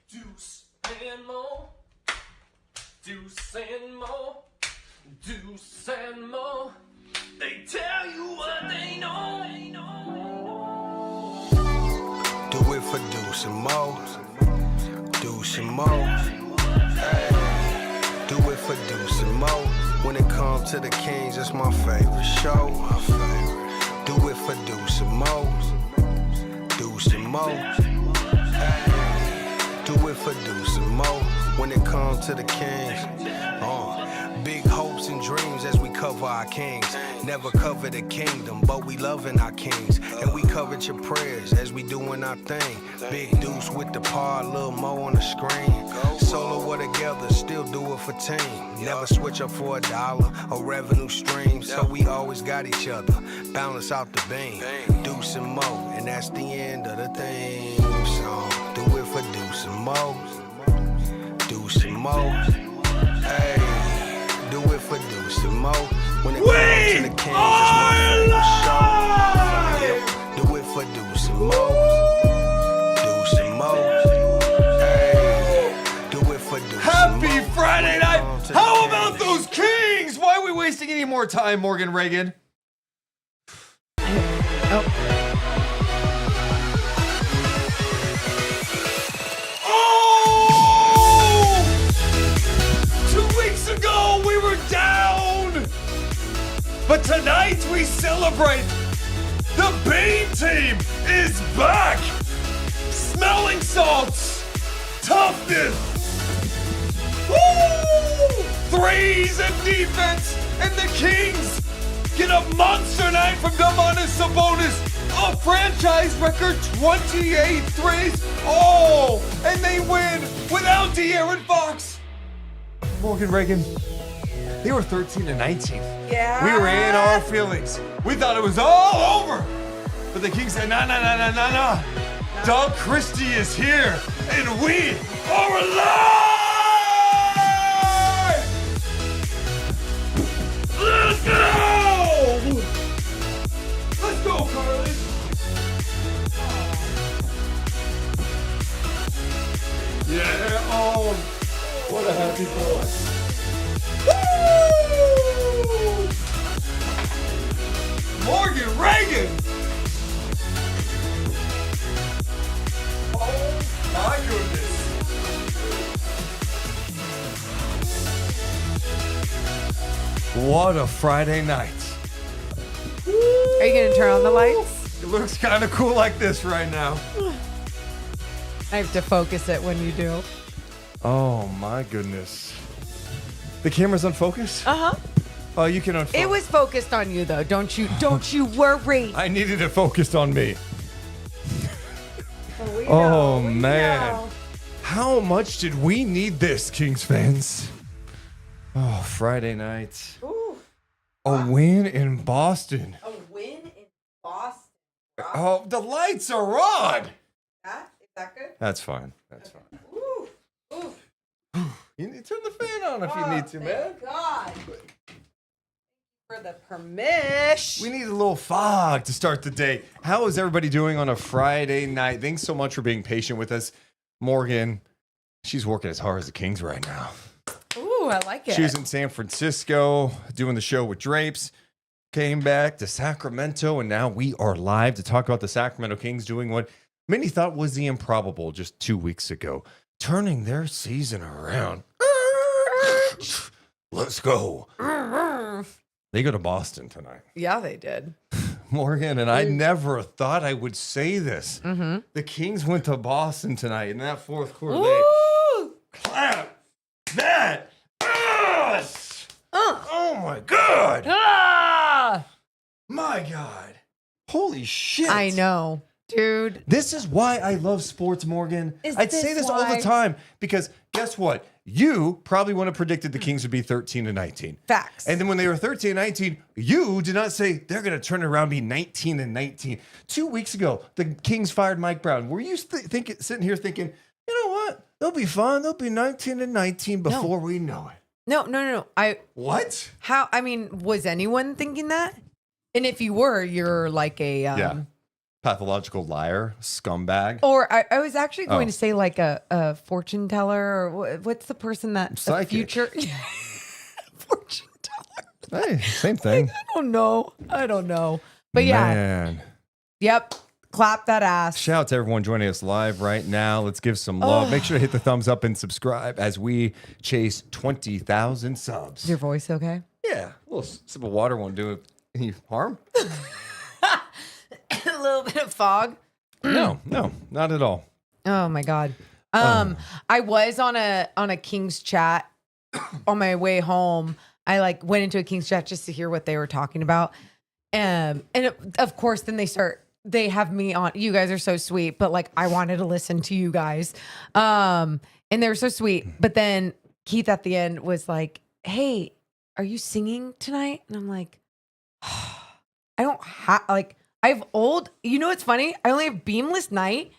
Deuce and Mo, Deuce and Mo, Deuce and Mo. They tell you what they know. Do it for Deuce and Mo, Deuce and Mo. Hey, do it for Deuce and Mo. When it comes to the Kings, it's my favorite show. Do it for Deuce and Mo, Deuce and Mo. Hey, do it for Deuce and Mo. When it comes to the Kings, big hopes and dreams as we cover our Kings. Never cover the kingdom, but we loving our Kings. And we covered your prayers as we doing our thing. Big Deuce with the par, Lil Mo on the screen. Solo or together, still do it for team. Never switch up for $1 or revenue stream. So we always got each other, balance out the beam. Deuce and Mo, and that's the end of the theme song. Do it for Deuce and Mo, Deuce and Mo. Hey, do it for Deuce and Mo. When it comes to the Kings, it's my favorite show. Do it for Deuce and Mo, Deuce and Mo. Hey, do it for Deuce and Mo. Happy Friday night! How about those Kings? Why are we wasting any more time, Morgan Reagan? Ago we were down, but tonight we celebrate. The Bean team is back. Smelling salts, toughness, woo! Threes and defense, and the Kings get a monster night from Domantas Sabonis. A franchise record 28 threes. Oh, and they win without De'Aaron Fox. Morgan Reagan, they were 13-19. Yeah. We were in our feelings. We thought it was all over. But the Kings said, nah. Doug Christie is here, and we are alive! Let's go! Let's go, Carly! Yeah, oh. What a happy boy. Woo! Morgan Reagan! Oh my goodness. What a Friday night. Are you going to turn on the lights? It looks kind of cool like this right now. I have to focus it when you do. Oh my goodness. The camera's unfocused? Uh-huh. Oh, you can unfocus. It was focused on you though. Don't you worry. I needed it focused on me. Oh man. How much did we need this, Kings fans? Oh, Friday night. Ooh. A win in Boston. A win in Boston. Oh, the lights are on. Is that good? That's fine. That's fine. Ooh. You need to turn the fan on if you need to, man. Thank God. For the permission. We need a little fog to start the day. How is everybody doing on a Friday night? Thanks so much for being patient with us. Morgan, she's working as hard as the Kings right now. Ooh, I like it. She was in San Francisco doing the show with Drapes, came back to Sacramento, and now we are live to talk about the Sacramento Kings doing what many thought was the improbable just 2 weeks ago, turning their season around. Let's go. They go to Boston tonight. Yeah, they did. Morgan, and I never thought I would say this. Mm-hmm. The Kings went to Boston tonight in that fourth quarter. They clap that ass. Oh my God. Ah! My God. Holy shit. I know. Dude. This is why I love sports, Morgan. I'd say this all the time because guess what? You probably wouldn't have predicted the Kings would be 13-19. Facts. And then when they were 13-19, you did not say they're going to turn it around and be 19-19. 2 weeks ago, the Kings fired Mike Brown. Were you sitting here thinking, you know what? They'll be fine. They'll be 19-19 before we know it. No. What? Was anyone thinking that? And if you were, you're like a pathological liar, scumbag. Or I was actually going to say like a fortune teller, or what's the person that Psychic. future fortune teller. Hey, same thing. I don't know. But yeah. Man. Yep. Clap that ass. Shout out to everyone joining us live right now. Let's give some love. Make sure to hit the thumbs up and subscribe as we chase 20,000 subs. Is your voice okay? Yeah, a little sip of water won't do any harm. A little bit of fog. No, not at all. Oh my God. I was on a Kings chat on my way home. I like went into a Kings chat just to hear what they were talking about. Of course, then they have me on. You guys are so sweet, but like I wanted to listen to you guys. And they were so sweet. But then Keith at the end was like, "Hey, are you singing tonight?" And I'm like, I don't have I have old, you know what's funny? I only have beamless night.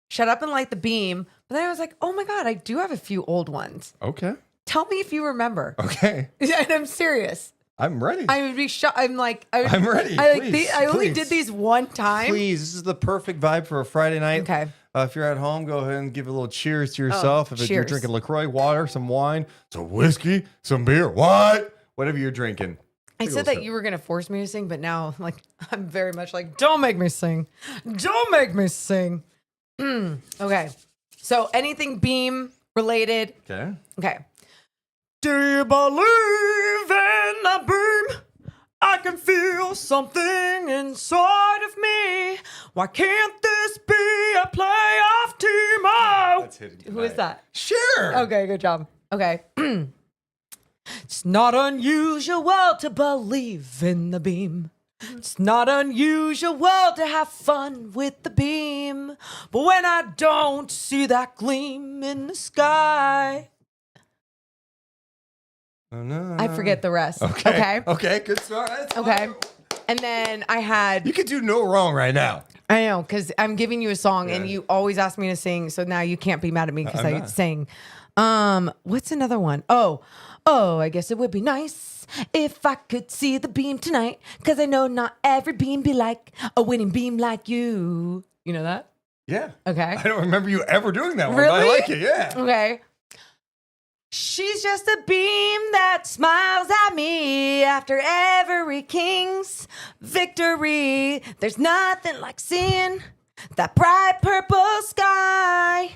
Shut up and light the beam. But then I was like, oh my God, I do have a few old ones. Okay. Tell me if you remember. Okay. And I'm serious. I'm ready. I would be shocked. I'm ready. I only did these one time. Please, this is the perfect vibe for a Friday night. Okay. If you're at home, go ahead and give a little cheers to yourself. If you're cheers. drinking LaCroix, water, some wine, some whiskey, some beer, whatever you're drinking. I said that you were going to force me to sing, but now I'm very much like, don't make me sing. Don't make me sing. Okay. So anything beam related. Okay. Okay. Do you believe in the beam? I can feel something inside of me. Why can't this be a playoff team? Oh, That's hitting who is that? Sure. Okay, good job. Okay. It's not unusual to believe in the beam. It's not unusual to have fun with the beam. But when I don't see that gleam in the sky, Oh, no. I forget the rest. Okay. Okay, good start. That's Okay. fine. And then I had, You could do no wrong right now. I know, because I'm giving you a song and Yeah. you always ask me to sing. So now you can't be mad at me because I'm I not. sing. What's another one? Oh, I guess it would be nice if I could see the beam tonight. Because I know not every beam be like a winning beam like you. You know that? Yeah. Okay. I don't remember you ever doing that one, but Really? I like it, yeah. Okay. She's just a beam that smiles at me after every Kings victory. There's nothing like seeing that bright purple sky.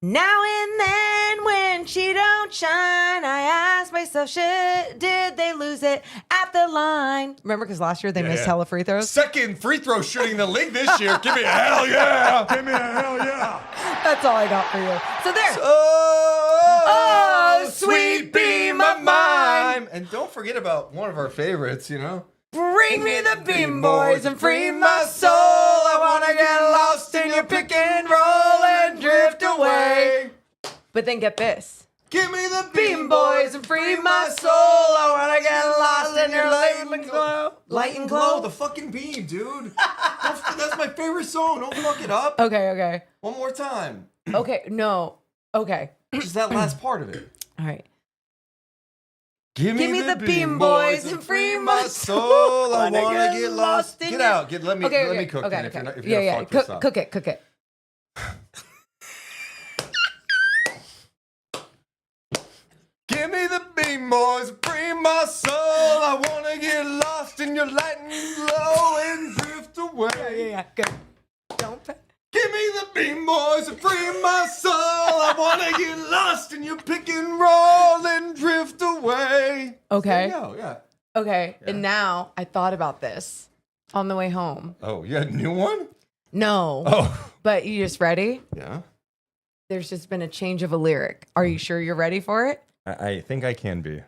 Now and then when she don't shine, I ask myself, shit, did they lose it at the line? Remember, because last year they missed hella free throws? Second free throw shooting in the league this year. Give me a hell yeah. Give me a hell yeah. That's all I got for you. So there. Oh, sweet beam of mine. And don't forget about one of our favorites, you know. Bring me the beam boys and free my soul. I want to get lost in your pick and roll and drift away. But then get this. Give me the Beam boys and free my soul. I want to get lost in your light and glow. Light and glow, the fucking beam, dude. That's my favorite song. Don't fuck it up. Okay. One more time. Okay, no. Okay. Just that last part of it. All right. Give me the beam boys and free my soul. I Wanna wanna get lost. in Get your- out. Let me cook. Okay, then if okay. you're not, if you're Yeah. gonna fuck this up. Cook it. Give me the beam boys, free my soul. I wanna get lost in your light and glow and drift away. Yeah. Good. Don't. Give me the beam boys and free my soul. I wanna get lost in your pick and roll and drift away. Okay. There you go, yeah. Okay. Yeah. And now I thought about this on the way home. Oh, you had a new one? No. Oh. But you just ready? Yeah. There's just been a change of a lyric. Are you sure you're ready for it? I think I can be.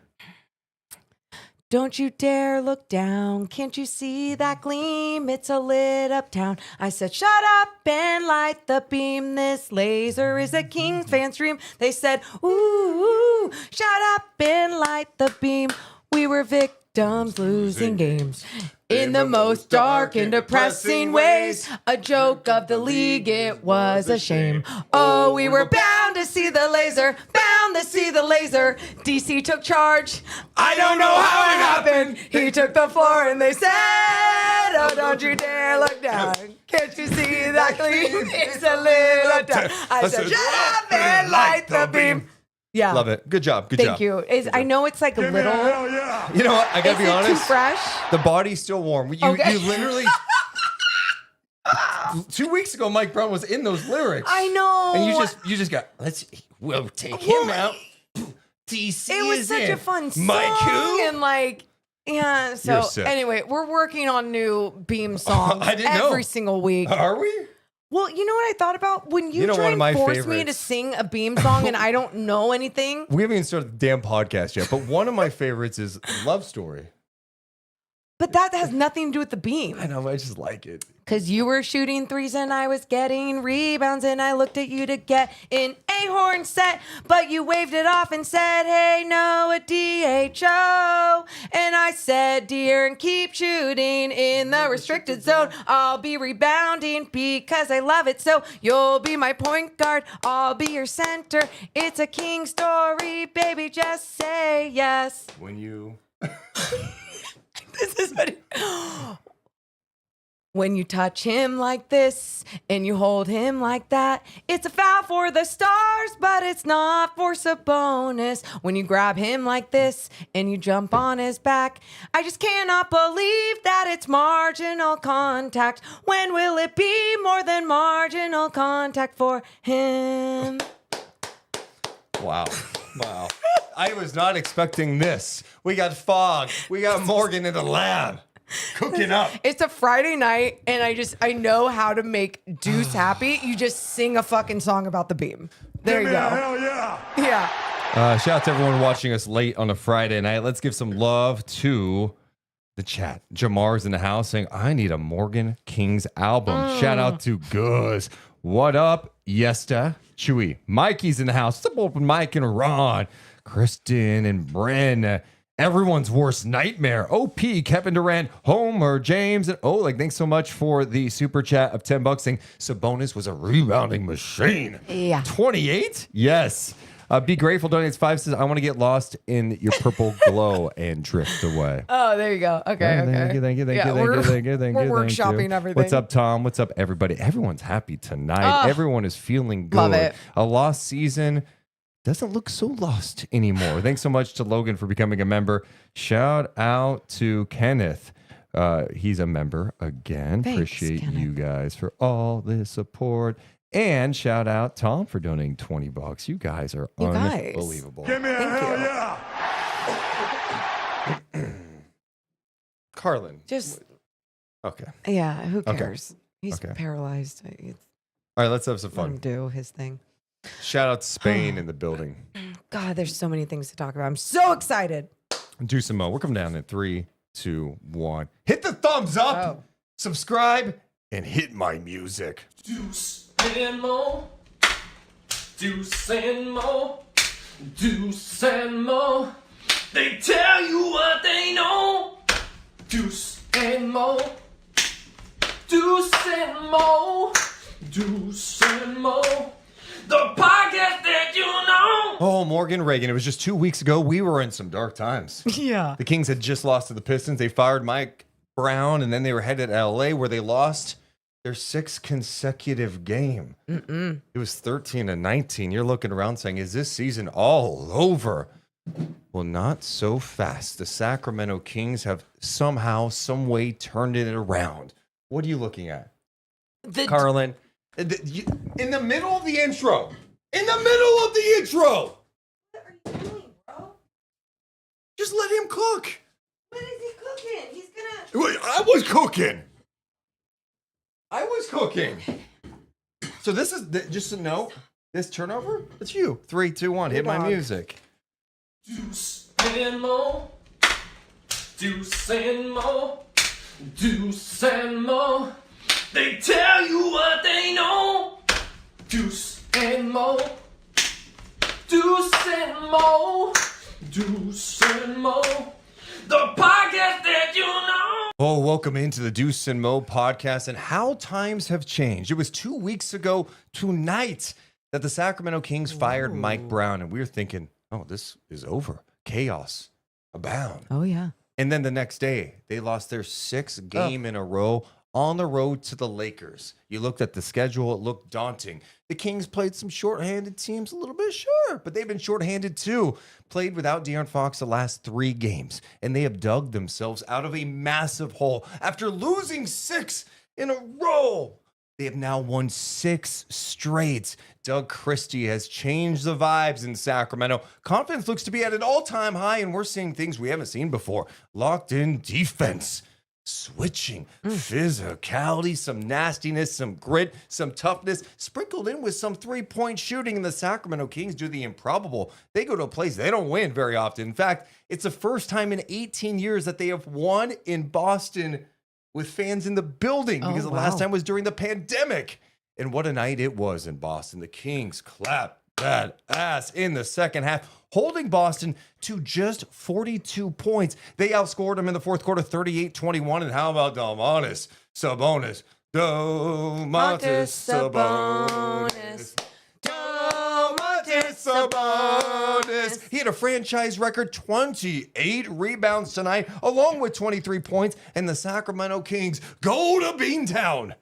Don't you dare look down. Can't you see that gleam? It's a lit up town. I said, shut up and light the beam. This laser is a Kings fan's dream. They said, ooh, shut up and light the beam. We were victims losing games in the most dark and depressing ways. A joke of the league, it was a shame. Oh, we were bound to see the laser, bound to see the laser. DC took charge. I don't know how it happened. He took the floor and they said, oh, don't you dare look down. Can't you see that gleam? It's a little down. I said, shut up and light the beam. Yeah. Love it. Good job. Good job. Thank you. I know it's like a little. You know what? I gotta be Is it honest. too fresh? The body's still warm. You Okay. literally 2 weeks ago, Mike Brown was in those lyrics. I know. And you just got, we'll take him out. DC It was is such in. a fun song. Mike who? And like, yeah. You're So sick. anyway, we're working on new Beam songs I didn't know. every single week. Are we? Well, you know what I thought about? When you know, try one of my and force me to favorites. sing a Beam song and I don't know anything. We haven't even started the damn podcast yet, but one of my favorites is Love Story. But that has nothing to do with the Beam. I know, I just like it. Because you were shooting threes and I was getting rebounds and I looked at you to get in a horn set, but you waved it off and said, hey, no, a DHO. And I said, dear, and keep shooting in the restricted zone. I'll be rebounding because I love it. So you'll be my point guard. I'll be your center. It's a king story, baby. Just say yes. When you... This is what when you touch him like this and you hold him like that, it's a foul for the stars, but it's not for Sabonis. When you grab him like this and you jump on his back, I just cannot believe that it's marginal contact. When will it be more than marginal contact for him? Wow. Wow. I was not expecting this. We got Fogg. We got Morgan in the lab. Cooking up. It's a Friday night, and I know how to make Deuce happy. You just sing a fucking song about the Beam. There you go. Hell yeah. Yeah. Shout out to everyone watching us late on a Friday night. Let's give some love to the chat. Jamar's in the house saying, I need a Morgan Kings album. Shout out to Guz. What up, Yesta? Chewy. Mikey's in the house. What's up, open Mike and Ron? Kristen and Bren. Everyone's worst nightmare. OP, Kevin Durant, Homer, James, and Oleg. Thanks so much for the super chat of $10 saying Sabonis was a rebounding machine. Yeah. 28? Yes. Be grateful donates 5 says, I want to get lost in your purple glow and drift away. Oh, there you go. Okay. Thank you. We're workshopping everything. What's up, Tom? What's up, everybody? Everyone's happy tonight. Oh, Everyone is feeling good. love it. A lost season doesn't look so lost anymore. Thanks so much to Logan for becoming a member. Shout out to Kenneth. He's a member again. Thanks, Appreciate Kenneth. you guys for all the support. And shout out Tom for donating $20. You guys are You guys. unbelievable. Thank you. Carlin. Just, Okay. yeah, who Okay. cares? He's Okay. paralyzed. It's, All right, let's have some let him fun. do his thing. Shout out to Spain in the building. God, there's so many things to talk about. I'm so excited. Deuce and Mo. We're coming down in 3, 2, 1. Hit the thumbs up, Oh. subscribe, and hit my music. Deuce and Mo. Deuce and Mo. Deuce and Mo. They tell you what they know. Deuce and Mo. Deuce and Mo. Deuce and Mo. The podcast that you know. Oh, Morgan Reagan. It was just 2 weeks ago. We were in some dark times. Yeah. The Kings had just lost to the Pistons. They fired Mike Brown, and then they were headed to LA where they lost their 6th consecutive game. It was 13-19. You're looking around saying, is this season all over? Well, not so fast. The Sacramento Kings have somehow, some way turned it around. What are you looking at? Carlin, in the middle of the intro. In the middle of the intro. What are you doing, bro? Just let him cook. What is he cooking? He's gonna. Wait, I was cooking. I was cooking. So this is just a note. This turnover, it's you. 3, 2, 1. Hit my dog. music. Deuce and Mo. Deuce and Mo. Deuce and Mo. They tell you what they know. Deuce and Mo. Deuce and Mo. Deuce and Mo. The podcast that you know. Oh, welcome into the Deuce and Mo podcast. And how times have changed. It was 2 weeks ago tonight that the Sacramento Kings fired Mike Brown. And we were thinking, oh, this is over. Chaos abound. Oh, yeah. And then the next day, they lost their 6th game in a row on the road to the Lakers. You looked at the schedule, it looked daunting. The Kings played some shorthanded teams a little bit, sure, but they've been shorthanded too. Played without De'Aaron Fox the last 3 games, and they have dug themselves out of a massive hole. After losing 6 in a row, they have now won 6 straight. Doug Christie has changed the vibes in Sacramento. Confidence looks to be at an all-time high, and we're seeing things we haven't seen before. Locked-in defense. Switching, physicality, some nastiness, some grit, some toughness, sprinkled in with some 3-point shooting. And the Sacramento Kings do the improbable. They go to a place they don't win very often. In fact, it's the first time in 18 years that they have won in Boston with fans in the building, because the last time was during the pandemic. And what a night it was in Boston. The Kings clapped that ass in the second half, holding Boston to just 42 points. They outscored them in the fourth quarter 38-21. And how about Domantas Sabonis? Domantas Sabonis. Domantas Sabonis. He had a franchise record 28 rebounds tonight, along with 23 points. And the Sacramento Kings go to Beantown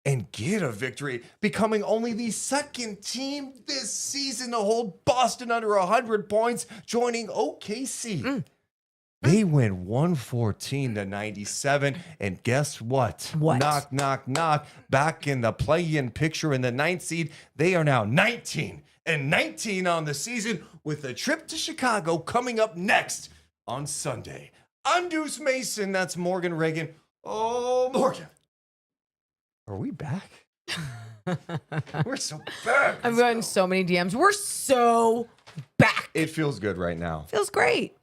and get a victory, becoming only the second team this season to hold Boston under 100 points, joining OKC. They win 114-97, and guess what? What? Knock, knock, knock. Back in the play-in picture in the 9th seed, they are now 19-19 on the season, with a trip to Chicago coming up next on Sunday. I'm Deuce Mason. That's Morgan Reagan. Oh, Morgan. Are we back? We're so back. I'm getting so many DMs. We're so back. It feels good right now. Feels great.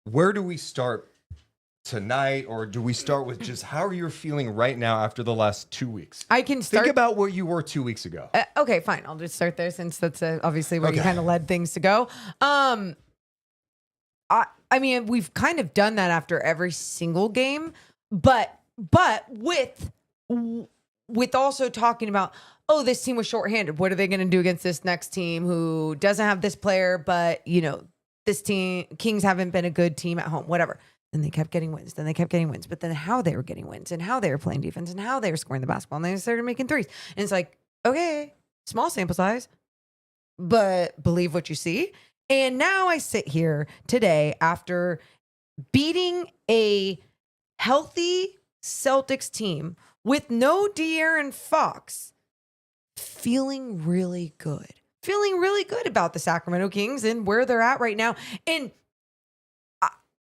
Where do we start tonight, or do we start with just how are you feeling right now after the last 2 weeks? I can start. Think about where you were 2 weeks ago. Okay, fine. I'll just start there, since that's obviously where you kind of led things to go. I mean, we've kind of done that after every single game, but with also talking about, oh, this team was shorthanded. What are they going to do against this next team who doesn't have this player, but, you know, this team, Kings haven't been a good team at home, whatever. Then they kept getting wins. But then how they were getting wins and how they were playing defense and how they were scoring the basketball. And they started making threes. And it's like, okay, small sample size, but believe what you see. And now I sit here today after beating a healthy Celtics team with no De'Aaron Fox, feeling really good about the Sacramento Kings and where they're at right now. And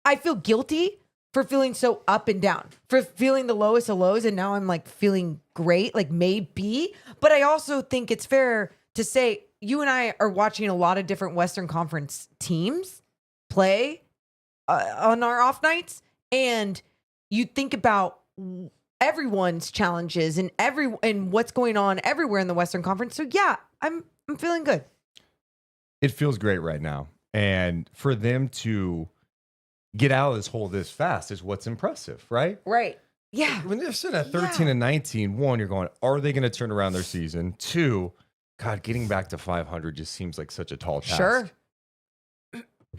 I feel guilty for feeling so up and down, for feeling the lowest of lows. And now I'm like feeling great, like maybe. But I also think it's fair to say you and I are watching a lot of different Western Conference teams play on our off nights. And you think about everyone's challenges and what's going on everywhere in the Western Conference. So yeah, I'm feeling good. It feels great right now. And for them to get out of this hole this fast is what's impressive, right? Right. Yeah. When they're sitting at 13-19, one, you're going, are they going to turn around their season? 2, God, getting back to 500 just seems like such a tall task. Sure.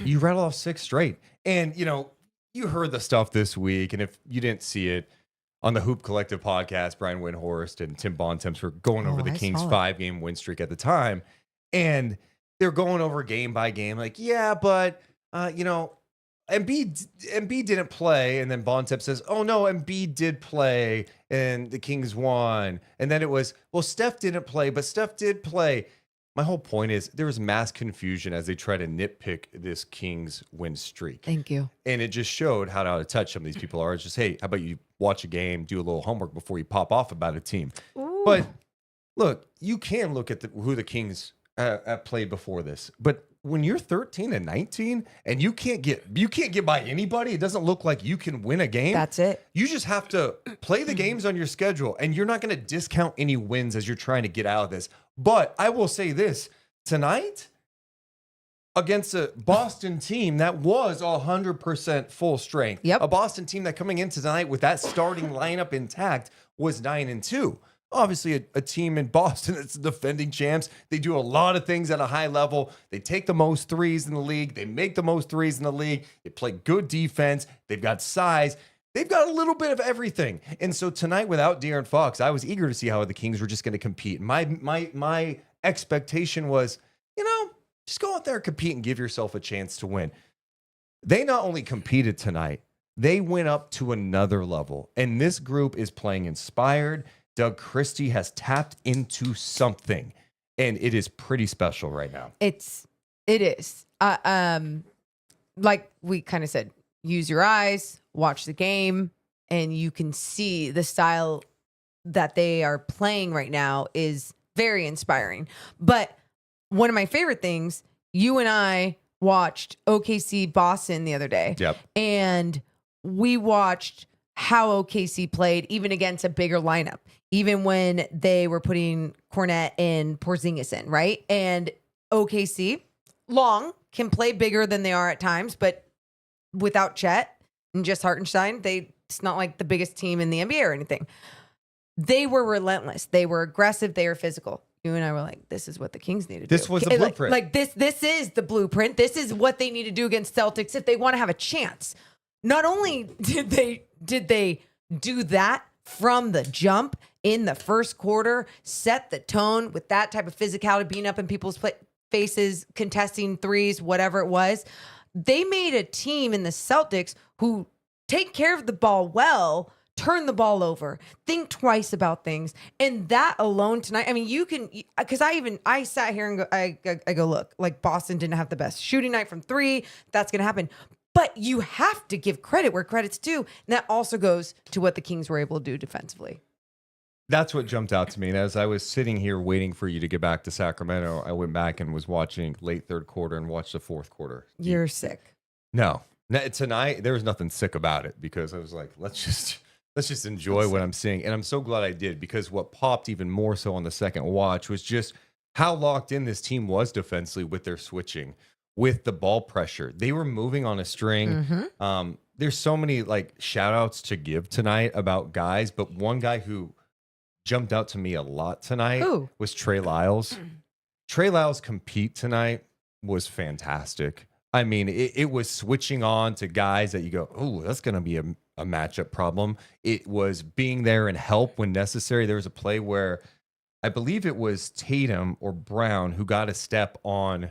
You rattle off 6 straight. And, you know, you heard the stuff this week. And if you didn't see it, on the Hoop Collective podcast, Brian Windhorst and Tim Bontemps were going over the Kings' 5-game win streak at the time. And they're going over game by game, like, yeah, but, you know, Embiid didn't play. And then Bontemps says, oh, no, Embiid did play and the Kings won. And then it was, well, Steph didn't play, but Steph did play. My whole point is there was mass confusion as they try to nitpick this Kings win streak. Thank you. And it just showed how out of touch some of these people are. It's just, hey, how about you watch a game, do a little homework before you pop off about a team. Ooh. But look, you can look at who the Kings have played before this. But when you're 13-19 and you can't get by anybody, it doesn't look like you can win a game. That's it. You just have to play the games on your schedule, and you're not going to discount any wins as you're trying to get out of this. But I will say this, tonight, against a Boston team that was 100% full strength, a Boston team that coming in tonight with that starting lineup intact was 9-2. Obviously, a team in Boston that's defending champs. They do a lot of things at a high level. They take the most threes in the league. They make the most threes in the league. They play good defense. They've got size. They've got a little bit of everything. And so tonight, without De'Aaron Fox, I was eager to see how the Kings were just going to compete. My expectation was, just go out there and compete and give yourself a chance to win. They not only competed tonight, they went up to another level. And this group is playing inspired. Doug Christie has tapped into something, and it is pretty special right now. It is. Like we kind of said, use your eyes, watch the game, and you can see the style that they are playing right now is very inspiring. But one of my favorite things, you and I watched OKC Boston the other day. Yep. And we watched how OKC played even against a bigger lineup, even when they were putting Cornette and Porzingis in, right? And OKC, long, can play bigger than they are at times, but without Chet and just Hartenstein, it's not like the biggest team in the NBA or anything. They were relentless. They were aggressive. They were physical. You and I were like, this is what the Kings need to do. This was the blueprint. Like this is the blueprint. This is what they need to do against Celtics if they want to have a chance. Not only did they do that from the jump in the first quarter, set the tone with that type of physicality, being up in people's faces, contesting threes, whatever it was. They made a team in the Celtics who take care of the ball well, turn the ball over, think twice about things. And that alone tonight, I mean, you can, because I sat here and I go, look, like Boston didn't have the best shooting night from three. That's going to happen. But you have to give credit where credit's due. And that also goes to what the Kings were able to do defensively. That's what jumped out to me. And as I was sitting here waiting for you to get back to Sacramento, I went back and was watching late third quarter and watched the fourth quarter. You're sick. No, tonight there was nothing sick about it because I was like, let's just enjoy what I'm seeing. And I'm so glad I did, because what popped even more so on the second watch was just how locked in this team was defensively with their switching, with the ball pressure. They were moving on a string. Mm-hmm. There's so many like shout outs to give tonight about guys, but one guy who jumped out to me a lot tonight was Trey Lyles. Trey Lyles' compete tonight was fantastic. I mean, it was switching on to guys that you go, oh, that's going to be a matchup problem. It was being there and help when necessary. There was a play where I believe it was Tatum or Brown who got a step on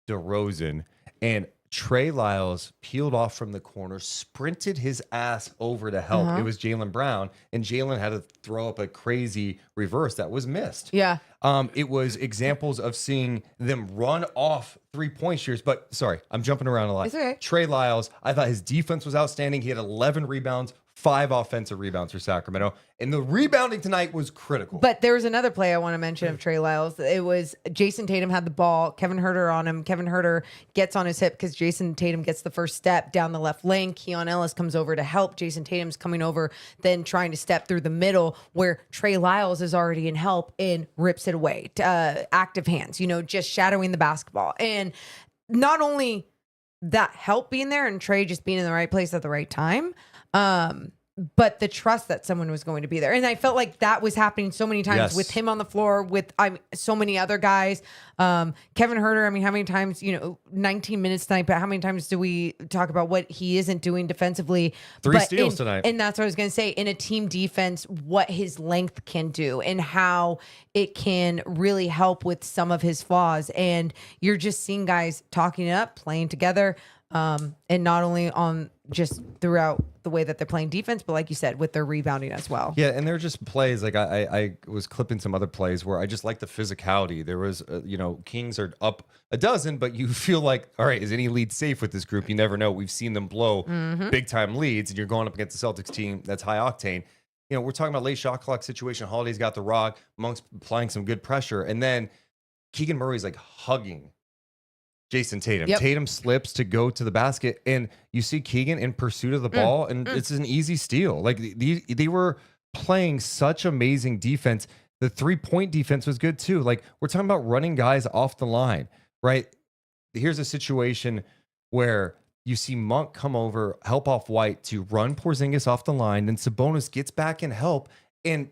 DeRozan, and Trey Lyles peeled off from the corner, sprinted his ass over to help. It was Jaylen Brown, and Jaylen had to throw up a crazy reverse that was missed. Yeah. It was examples of seeing them run off 3-point shooters. But sorry, I'm jumping around a lot. It's okay. Trey Lyles, I thought his defense was outstanding. He had 11 rebounds, 5 offensive rebounds for Sacramento. And the rebounding tonight was critical. But there was another play I want to mention of Trey Lyles. It was Jason Tatum had the ball, Kevin Huerter on him. Kevin Huerter gets on his hip because Jason Tatum gets the first step down the left lane. Keon Ellis comes over to help. Jason Tatum's coming over, then trying to step through the middle where Trey Lyles is already in help and rips it away. Active hands, just shadowing the basketball. And not only that help being there and Trey just being in the right place at the right time, but the trust that someone was going to be there. And I felt like that was happening so many times with him on the floor, with so many other guys. Kevin Huerter, how many times, 19 minutes tonight, but how many times do we talk about what he isn't doing defensively? 3 steals tonight. And that's what I was going to say. In a team defense, what his length can do and how it can really help with some of his flaws. And you're just seeing guys talking it up, playing together. And not only on just throughout the way that they're playing defense, but like you said, with their rebounding as well. Yeah, and they're just plays. Like I was clipping some other plays where I just like the physicality. There was, Kings are up a dozen, but you feel like, all right, is any lead safe with this group? You never know. We've seen them blow big time leads, and you're going up against the Celtics team that's high octane. We're talking about late shot clock situation. Holiday's got the rock. Monk's applying some good pressure, and then Keegan Murray's like hugging Jason Tatum. Yep. Tatum slips to go to the basket, and you see Keegan in pursuit of the ball, and it's an easy steal. Like they were playing such amazing defense. The 3-point defense was good too. Like, we're talking about running guys off the line, right? Here's a situation where you see Monk come over, help off White to run Porzingis off the line, then Sabonis gets back and help, and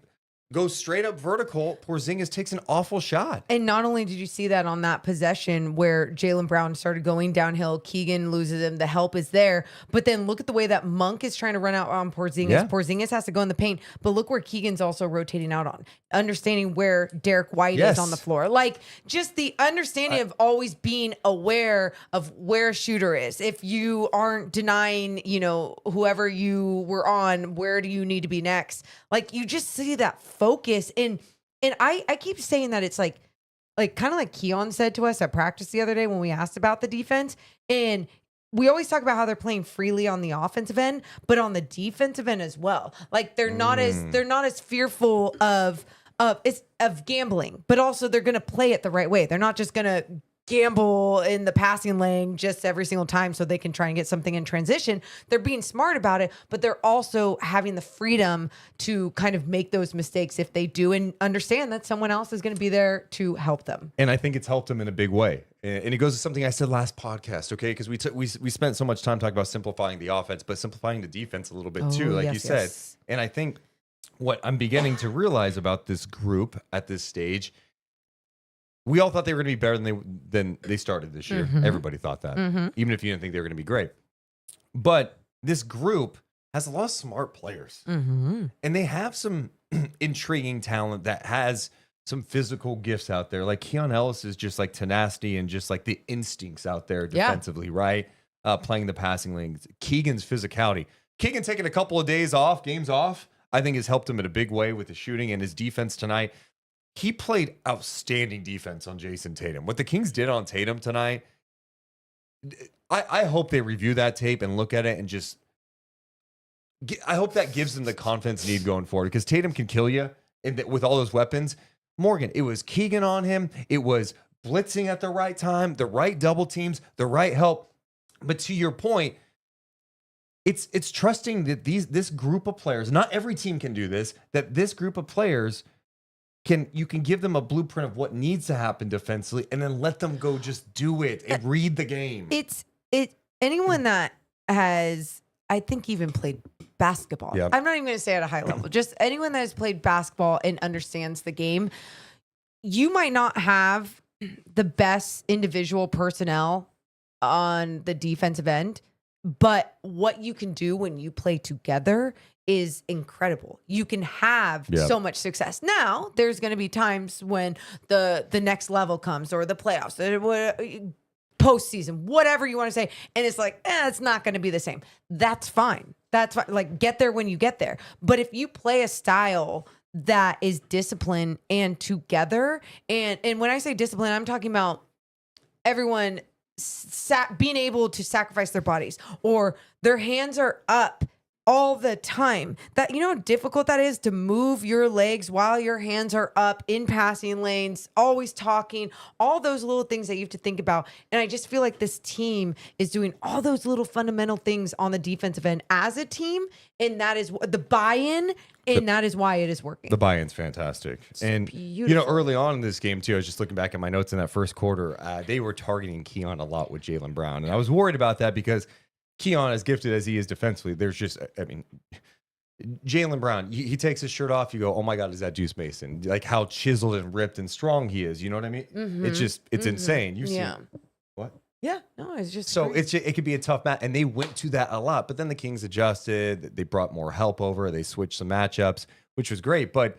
goes straight up vertical. Porzingis takes an awful shot. And not only did you see that on that possession where Jaylen Brown started going downhill, Keegan loses him, the help is there. But then look at the way that Monk is trying to run out on Porzingis. Yeah. Porzingis has to go in the paint. But look where Keegan's also rotating out on. Understanding where Derek White is on the floor. Like, just the understanding of always being aware of where a shooter is. If you aren't denying, whoever you were on, where do you need to be next? Like, you just see that focus. And I keep saying that it's like kind of like Keon said to us at practice the other day when we asked about the defense. And we always talk about how they're playing freely on the offensive end, but on the defensive end as well. Like, they're not as fearful of gambling, but also they're going to play it the right way. They're not just going to gamble in the passing lane just every single time so they can try and get something in transition. They're being smart about it, but they're also having the freedom to kind of make those mistakes if they do and understand that someone else is going to be there to help them. And I think it's helped them in a big way. And it goes to something I said last podcast, okay? Because we spent so much time talking about simplifying the offense, but simplifying the defense a little bit too, like you said. And I think what I'm beginning to realize about this group at this stage, we all thought they were going to be better than they started this year. Mm-hmm. Everybody thought that, even if you didn't think they were going to be great. But this group has a lot of smart players, and they have some intriguing talent that has some physical gifts out there. Like Keon Ellis is just like tenacity and just like the instincts out there defensively, right? Playing the passing lanes. Keegan's physicality. Keegan taking a couple of games off, I think has helped him in a big way with the shooting and his defense tonight. He played outstanding defense on Jason Tatum. What the Kings did on Tatum tonight, I hope they review that tape and look at it and just, I hope that gives them the confidence need going forward, because Tatum can kill you with all those weapons. Morgan, it was Keegan on him. It was blitzing at the right time, the right double teams, the right help. But to your point, it's trusting that this group of players, not every team can do this, that this group of players you can give them a blueprint of what needs to happen defensively and then let them go just do it and read the game. Anyone that has, I think, even played basketball. Yep. I'm not even going to say at a high level, just anyone that has played basketball and understands the game. You might not have the best individual personnel on the defensive end, but what you can do when you play together is incredible. You can have so much success. Now, there's going to be times when the next level comes, or the playoffs, postseason, whatever you want to say, and it's like, it's not going to be the same. That's fine. That's fine. Like, get there when you get there. But if you play a style that is discipline and together, and when I say discipline, I'm talking about everyone being able to sacrifice their bodies, or their hands are up all the time. That, you know how difficult that is to move your legs while your hands are up in passing lanes, always talking, all those little things that you have to think about. And I just feel like this team is doing all those little fundamental things on the defensive end as a team. And that is the buy-in, and that is why it is working. The buy-in's fantastic. It's beautiful. Early on in this game too, I was just looking back at my notes in that first quarter, they were targeting Keon a lot with Jaylen Brown. And I was worried about that because Keon, as gifted as he is defensively, there's just, Jaylen Brown, he takes his shirt off, you go, oh my God, is that Deuce Mason? Like how chiseled and ripped and strong he is. You know what I mean? Mm-hmm. It's insane. You see what? Yeah, no, it's just so it could be a tough match, and they went to that a lot. But then the Kings adjusted. They brought more help over. They switched some matchups, which was great. But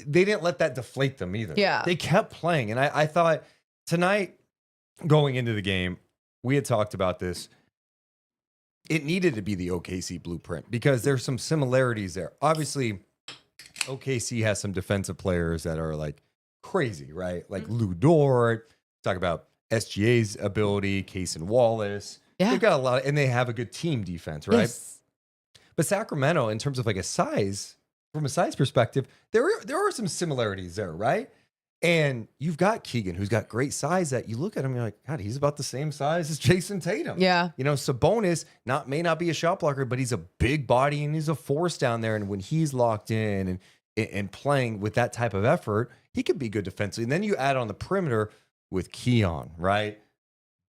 they didn't let that deflate them either. Yeah, they kept playing, and I thought tonight, going into the game, we had talked about this. It needed to be the OKC blueprint because there's some similarities there. Obviously, OKC has some defensive players that are like crazy, right? Like Lou Dort. Talk about SGA's ability, Case and Wallace. Yeah. They've got a lot, and they have a good team defense, right? Yes. But Sacramento, in terms of like from a size perspective, there are some similarities there, right? And you've got Keegan, who's got great size that you look at him, you're like, God, he's about the same size as Jason Tatum. Yeah. Sabonis may not be a shot blocker, but he's a big body and he's a force down there. And when he's locked in and playing with that type of effort, he could be good defensively. And then you add on the perimeter with Keon, right?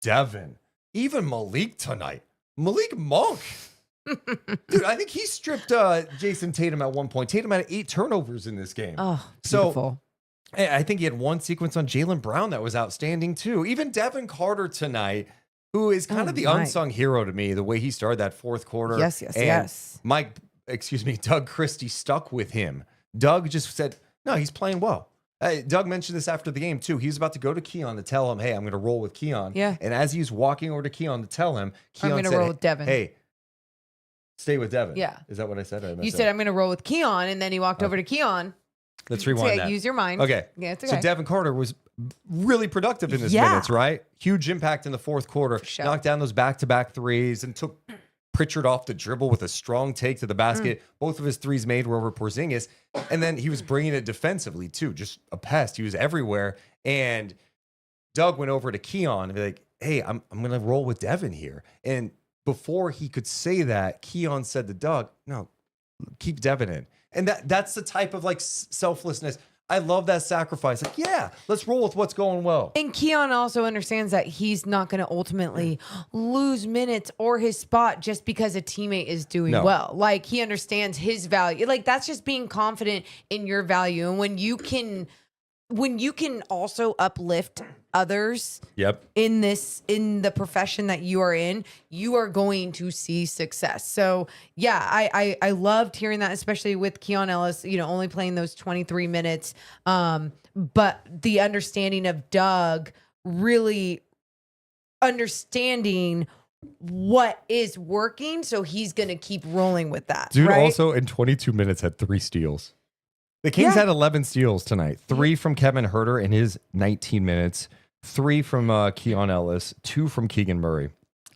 Devin, even Malik tonight. Malik Monk. Dude, I think he stripped Jason Tatum at one point. Tatum had 8 turnovers in this game. Oh, beautiful. So I think he had one sequence on Jaylen Brown that was outstanding too. Even Devin Carter tonight, who is kind of the unsung hero to me, the way he started that fourth quarter. Yes, yes. Doug Christie stuck with him. Doug just said, no, he's playing well. Doug mentioned this after the game too. He was about to go to Keon to tell him, hey, I'm going to roll with Keon. Yeah. And as he was walking over to Keon to tell him, Keon I'm going to roll with Devin. Hey, stay with Devin. Yeah. Is that what I said? You said I'm going to roll with Keon, and then he walked over to Keon. Let's rewind that. Use your mind. Okay. Yeah, it's okay. So Devin Carter was really productive in his minutes, right? Huge impact in the fourth quarter. Sure. Knocked down those back-to-back threes and took Pritchard off the dribble with a strong take to the basket. Both of his threes made were over Porzingis. And then he was bringing it defensively, too. Just a pest. He was everywhere. And Doug went over to Keon and be like, hey, I'm going to roll with Devin here. And before he could say that, Keon said to Doug, no, keep Devin in. And that's the type of like selflessness. I love that sacrifice. Like, yeah, let's roll with what's going well. And Keon also understands that he's not going to ultimately lose minutes or his spot just because a teammate is doing well. Like, he understands his value. Like, that's just being confident in your value. And when you can also uplift others in the profession that you are in, you are going to see success. So yeah, I loved hearing that, especially with Keon Ellis, only playing those 23 minutes. But the understanding of Doug really understanding what is working. So he's going to keep rolling with that. Dude, right? also in 22 minutes had 3 steals. The Kings had 11 steals tonight. 3 from Kevin Huerter in his 19 minutes. 3 from Keon Ellis. 2 from Keegan Murray.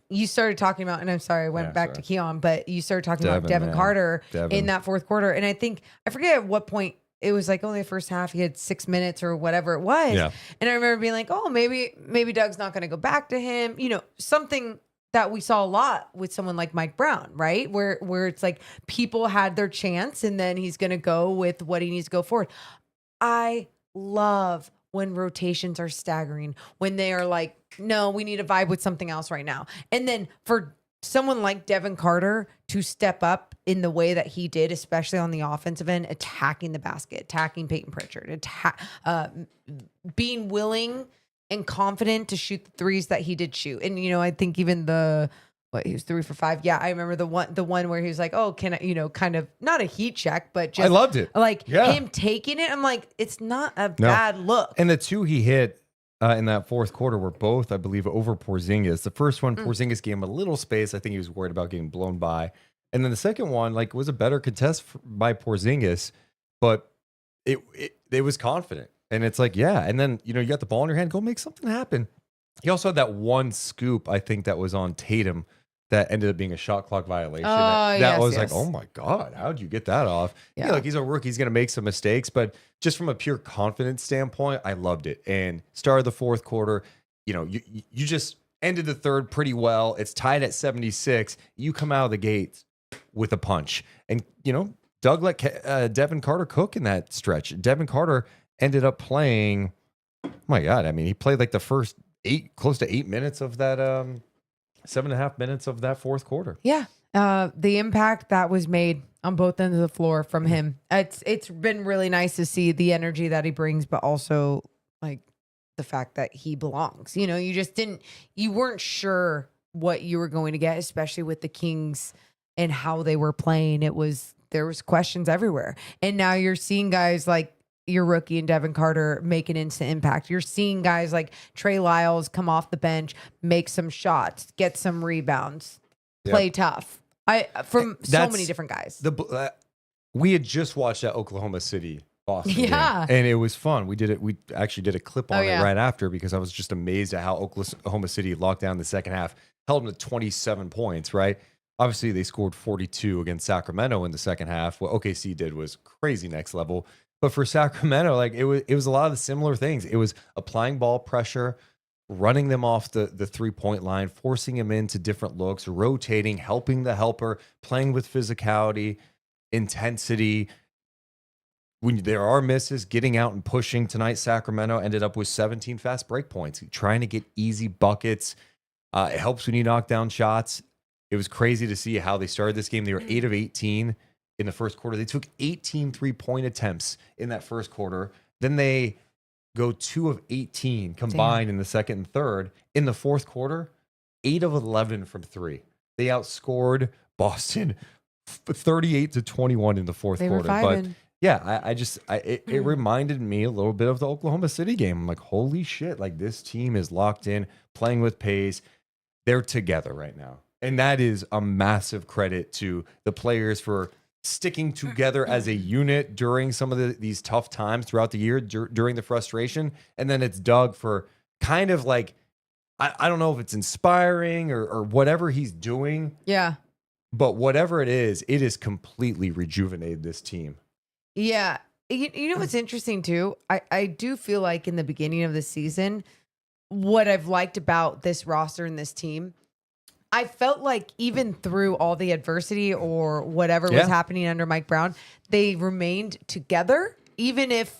You started talking about, and I'm sorry, I went back to Keon, but you started talking about Devin Carter in that fourth quarter. And I forget at what point, it was like only the first half, he had 6 minutes or whatever it was. Yeah. And I remember being like, oh, maybe Doug's not going to go back to him. Something that we saw a lot with someone like Mike Brown, right? Where it's like people had their chance and then he's going to go with what he needs to go forward. I love when rotations are staggering, when they are like, no, we need to vibe with something else right now. And then for someone like Devin Carter to step up in the way that he did, especially on the offensive end, attacking the basket, attacking Peyton Pritchard, being willing and confident to shoot the threes that he did shoot. And, I think even he was 3 for 5. Yeah, I remember the one where he was like, oh, can I, kind of not a heat check, but just. I loved it. Like him taking it. I'm like, it's not a bad look. And the 2 he hit in that fourth quarter were both, I believe, over Porzingis. The first one, Porzingis gave him a little space. I think he was worried about getting blown by. And then the second one, was a better contest by Porzingis, but it was confident. And it's like, yeah. And then, you got the ball in your hand, go make something happen. He also had that one scoop, I think, that was on Tatum that ended up being a shot clock violation. That was like, oh my God, how'd you get that off? Yeah. He's a rookie, he's going to make some mistakes, but just from a pure confidence standpoint, I loved it. And started the fourth quarter, you just ended the third pretty well. It's tied at 76. You come out of the gates with a punch. And, Doug let Devin Carter cook in that stretch. Devin Carter ended up playing, oh my God, he played like the first close to 8 minutes of that 7.5 minutes of that fourth quarter. Yeah. The impact that was made on both ends of the floor from him. It's been really nice to see the energy that he brings, but also like the fact that he belongs. You weren't sure what you were going to get, especially with the Kings and how they were playing. There was questions everywhere. And now you're seeing guys like your rookie and Devin Carter make an instant impact. You're seeing guys like Trey Lyles come off the bench, make some shots, get some rebounds, play tough. So many different guys. We had just watched that Oklahoma City Boston game, and it was fun. We actually did a clip on it right after because I was just amazed at how Oklahoma City locked down the second half, held them to 27 points, right? Obviously, they scored 42 against Sacramento in the second half. What OKC did was crazy next level. But for Sacramento, it was a lot of the similar things. It was applying ball pressure, running them off the 3-point line, forcing them into different looks, rotating, helping the helper, playing with physicality, intensity. When there are misses, getting out and pushing. Tonight, Sacramento ended up with 17 fast break points, trying to get easy buckets. It helps when you knock down shots. It was crazy to see how they started this game. They were 8 of 18 in the first quarter. They took 18 3-point attempts in that first quarter. Then they go 2 of 18 combined in the second and third. In the fourth quarter, 8 of 11 from 3. They outscored Boston 38-21 in the fourth quarter. But yeah, it reminded me a little bit of the Oklahoma City game. I'm like, holy shit, like this team is locked in, playing with pace. They're together right now. And that is a massive credit to the players for sticking together as a unit during some of these tough times throughout the year, during the frustration. And then it's Doug for kind of like, I don't know if it's inspiring or whatever he's doing. Yeah. But whatever it is completely rejuvenated this team. Yeah. You know what's interesting too? I do feel like in the beginning of the season, what I've liked about this roster and this team, I felt like even through all the adversity or whatever was happening under Mike Brown, they remained together, even if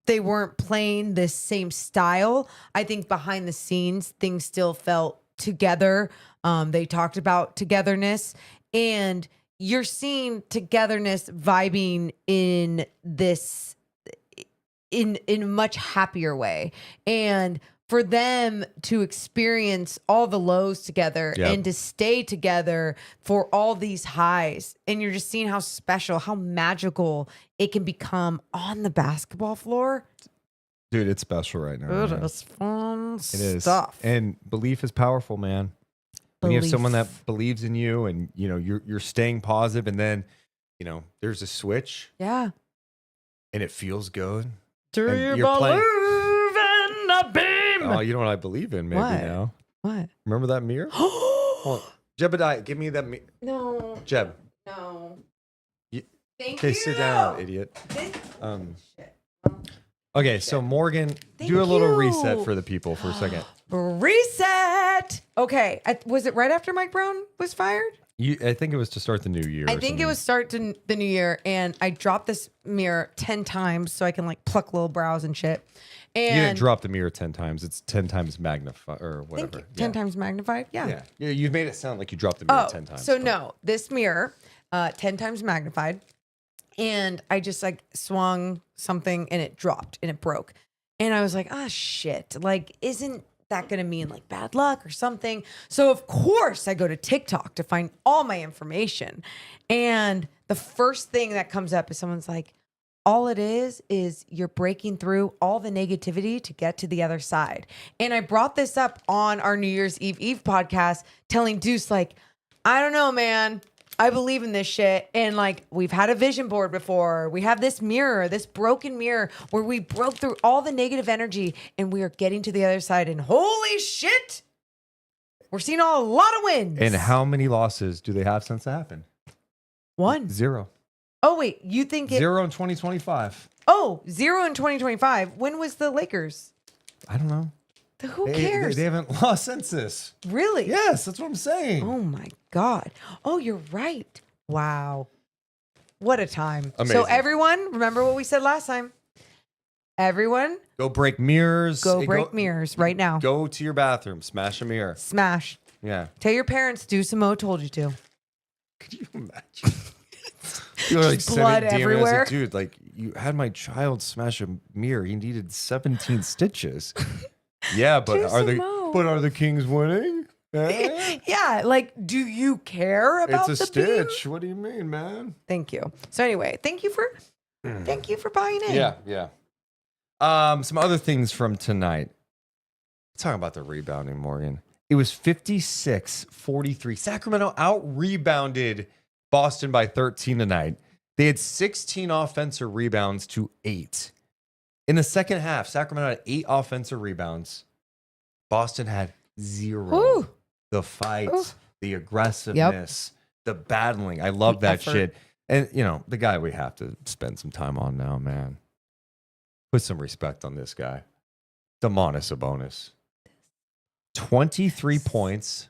they weren't playing the same style. I think behind the scenes, things still felt together. They talked about togetherness, and you're seeing togetherness vibing in this in a much happier way. And for them to experience all the lows together and to stay together for all these highs. And you're just seeing how special, how magical it can become on the basketball floor. Dude, it's special right now. It is fun stuff. stuff. And belief is powerful, man. When you have someone that believes in you and, you know, you're staying positive and then, you know, there's a switch. Yeah. And it feels good. Do and you believe in the beam? Oh, you know what I believe in maybe now? What? Remember that mirror? Jebediah, give me that mirror. No. Jeb. No. Thank you. Sit down, idiot. Okay, so Morgan, do a little reset for the people for a second. Reset. Okay. Was it right after Mike Brown was fired? I think it was to start the new year. I think it was start to the new year, and I dropped this mirror 10 times so I can like pluck little brows and shit. And you didn't drop the mirror 10 times. It's 10 times magnified or whatever. 10 times magnified? Yeah. Yeah. You've made it sound like you dropped the mirror 10 times. So no, this mirror, 10 times magnified. And I just like swung something and it dropped and it broke. And I was like, ah, shit. Like, isn't that going to mean like bad luck or something? So of course I go to TikTok to find all my information. And the first thing that comes up is someone's like, all it is you're breaking through all the negativity to get to the other side. And I brought this up on our New Year's Eve podcast, telling Deuce, like, I don't know, man. I believe in this shit. And like, we've had a vision board before. We have this mirror, this broken mirror where we broke through all the negative energy and we are getting to the other side. And holy shit, we're seeing a lot of wins. And how many losses do they have since that happened? 1. 0. Oh, wait, you think 0 in 2025. Oh, 0 in 2025. When was the Lakers? I don't know. Who cares? They haven't lost since this. Really? Yes, that's what I'm saying. Oh my God. Oh, you're right. Wow. What a time. Amazing. So everyone, remember what we said last time. Everyone, go break mirrors. Go break mirrors right now. Go to your bathroom. Smash a mirror. Smash. Yeah. Tell your parents Deuce and Mo told you to. Could you imagine? You're like blood everywhere. Like, dude, like you had my child smash a mirror. He needed 17 stitches. Yeah, but are the Kings winning? Yeah, like, do you care about it's a stitch? What do you mean, man? Thank you. So anyway, thank you for buying in. Yeah. Some other things from tonight. Let's talk about the rebounding, Morgan. It was 56-43. Sacramento out-rebounded Boston by 13 tonight. They had 16 offensive rebounds to 8. In the second half, Sacramento had 8 offensive rebounds. Boston had 0. Ooh. The fight, the aggressiveness, the battling. I love that shit. And, you know, the guy we have to spend some time on now, man. Put some respect on this guy. Domantas Sabonis. 23 points.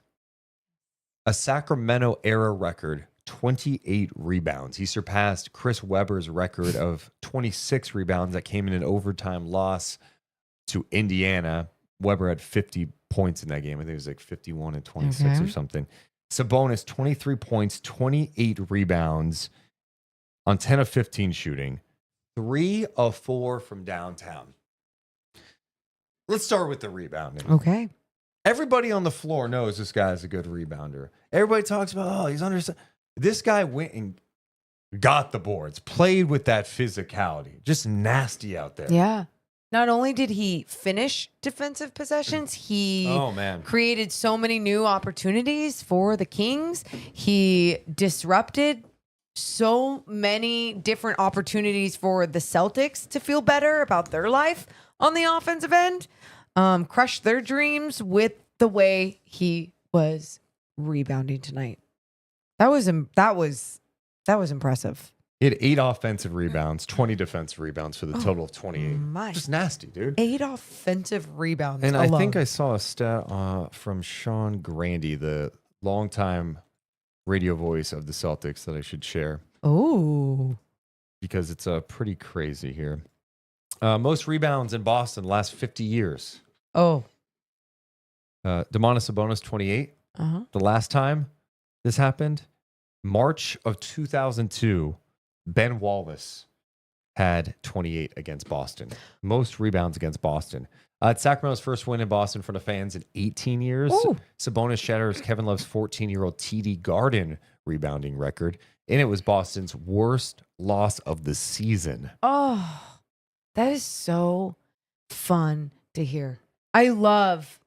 A Sacramento-era record. 28 rebounds. He surpassed Chris Webber's record of 26 rebounds that came in an overtime loss to Indiana. Webber had 50 points in that game. I think it was like 51 and 26 or something. Sabonis, 23 points, 28 rebounds on 10 of 15 shooting, 3 of 4 from downtown. Let's start with the rebounding. Okay. Everybody on the floor knows this guy's a good rebounder. Everybody talks about, he's under. This guy went and got the boards, played with that physicality, just nasty out there. Yeah. Not only did he finish defensive possessions, he created so many new opportunities for the Kings. He disrupted so many different opportunities for the Celtics to feel better about their life on the offensive end. Crushed their dreams with the way he was rebounding tonight. That was impressive. He had 8 offensive rebounds, 20 defensive rebounds for the total of 28. Just nasty, dude. 8 offensive rebounds. And alone. I think I saw a stat from Sean Grandy, the longtime radio voice of the Celtics, that I should share. Oh. Because it's pretty crazy here. Most rebounds in Boston last 50 years. Oh. Domantas Sabonis, 28. The last time this happened, March of 2002, Ben Wallace had 28 against Boston. Most rebounds against Boston. It's Sacramento's first win in Boston in front of fans in 18 years. Ooh. Sabonis shatters Kevin Love's 14-year-old TD Garden rebounding record. And it was Boston's worst loss of the season. Oh, that is so fun to hear. I love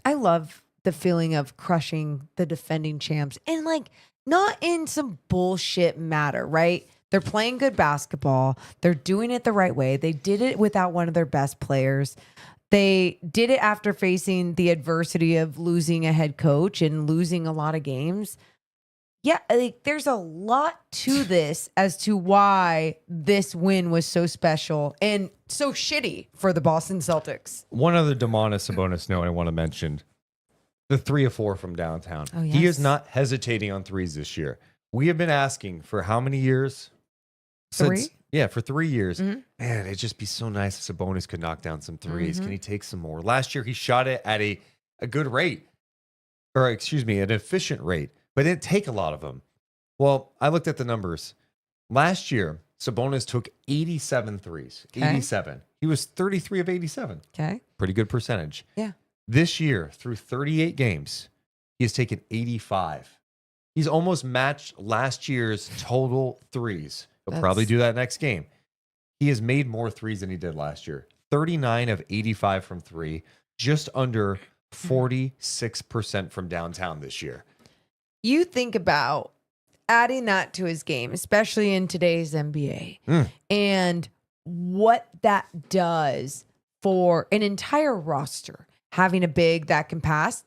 the feeling of crushing the defending champs, and like not in some bullshit matter, right? They're playing good basketball. They're doing it the right way. They did it without one of their best players. They did it after facing the adversity of losing a head coach and losing a lot of games. Yeah, like there's a lot to this as to why this win was so special and so shitty for the Boston Celtics. One other Domantas Sabonis note I want to mention. The 3 of 4 from downtown. Oh, yes. He is not hesitating on threes this year. We have been asking for how many years? 3? Yeah, for 3 years. Man, it'd just be so nice if Sabonis could knock down some threes. Can he take some more? Last year, he shot it at a good rate. Or, excuse me, an efficient rate. But didn't take a lot of them. Well, I looked at the numbers. Last year, Sabonis took 87 threes. Okay. 87. He was 33 of 87. Okay. Pretty good percentage. Yeah. This year, through 38 games, he has taken 85. He's almost matched last year's total threes. He'll probably do that next game. He has made more threes than he did last year. 39 of 85 from 3, just under 46% from downtown this year. You think about adding that to his game, especially in today's NBA, and what that does for an entire roster. Having a big that can pass,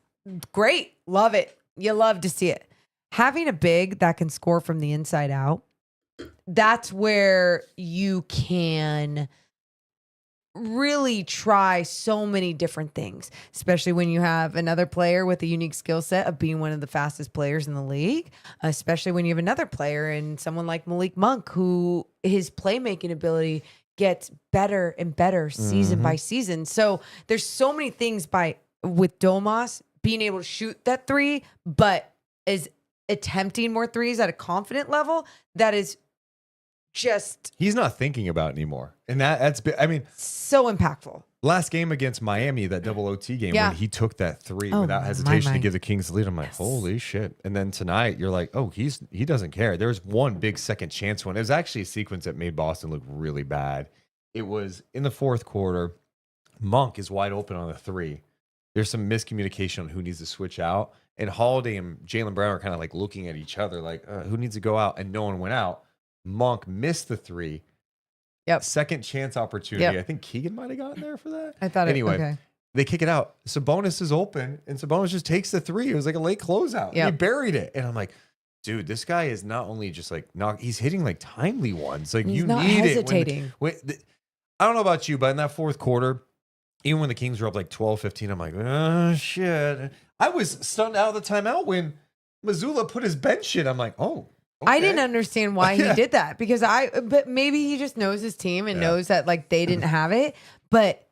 great. Love it. You love to see it. Having a big that can score from the inside out, that's where you can really try so many different things, especially when you have another player with a unique skill set of being one of the fastest players in the league, especially when you have another player and someone like Malik Monk, who his playmaking ability gets better and better season by season. So there's so many things with Domas being able to shoot that 3, but is attempting more threes at a confident level that is just he's not thinking about it anymore. And that's I mean, so impactful. Last game against Miami, that double OT game, when he took that 3 without hesitation to give the Kings the lead, I'm like, holy shit. And then tonight, you're like, oh, he doesn't care. There's one big second chance one. It was actually a sequence that made Boston look really bad. It was in the fourth quarter. Monk is wide open on the 3. There's some miscommunication on who needs to switch out. And Holiday and Jaylen Brown are kind of like looking at each other like, who needs to go out? And no one went out. Monk missed the 3. Yep. Second chance opportunity. Yep. I think Keegan might have gotten there for that. I thought anyway, okay. They kick it out. Sabonis is open, and Sabonis just takes the 3. It was like a late closeout. Yep. He buried it. And I'm like, dude, this guy is not only just like he's hitting like timely ones. Like he's you not need hesitating. it. I don't know about you, but in that fourth quarter, even when the Kings were up like 12-15, I'm like, oh shit. I was stunned out of the timeout when Mazzulla put his bench in. I'm like, oh. Okay. I didn't understand why he did that because but maybe he just knows his team and knows that like they didn't have it. But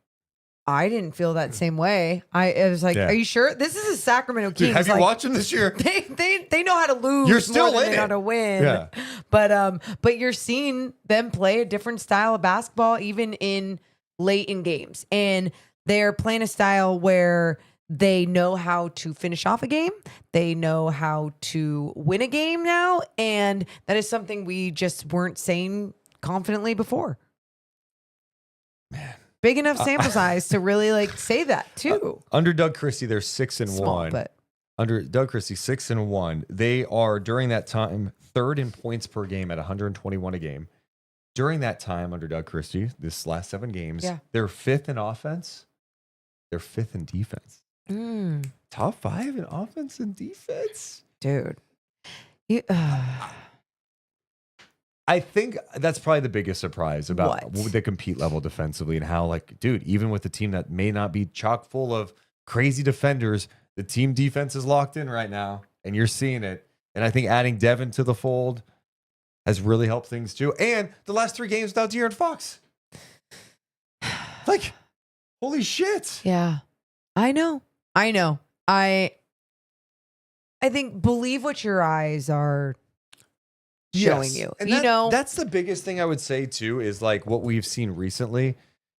I didn't feel that same way. I was like, Yeah. are you sure? This is a Sacramento Kings. Dude, have you like, watched them this year? They know how to lose. You're still more than in they know it. how to win. Yeah. But you're seeing them play a different style of basketball, even in late in games, and they're playing a style where they know how to finish off a game. They know how to win a game now, and that is something we just weren't saying confidently before. Man. Big enough sample size to really like say that too. Under Doug Christie, they're 6-1. Small, but under Doug Christie, 6-1. They are during that time third in points per game at 121 a game. During that time under Doug Christie, this last 7 games, they're 5th in offense. They're 5th in defense. Top 5 in offense and defense, dude. I think that's probably the biggest surprise about the compete level defensively and how, like, dude, even with the team that may not be chock full of crazy defenders, the team defense is locked in right now, and you're seeing it. And I think adding Devin to the fold has really helped things too. And the last 3 games without De'Aaron Fox, like, holy shit! Yeah, I know. I think believe what your eyes are showing you. And that's the biggest thing I would say too, is like what we've seen recently.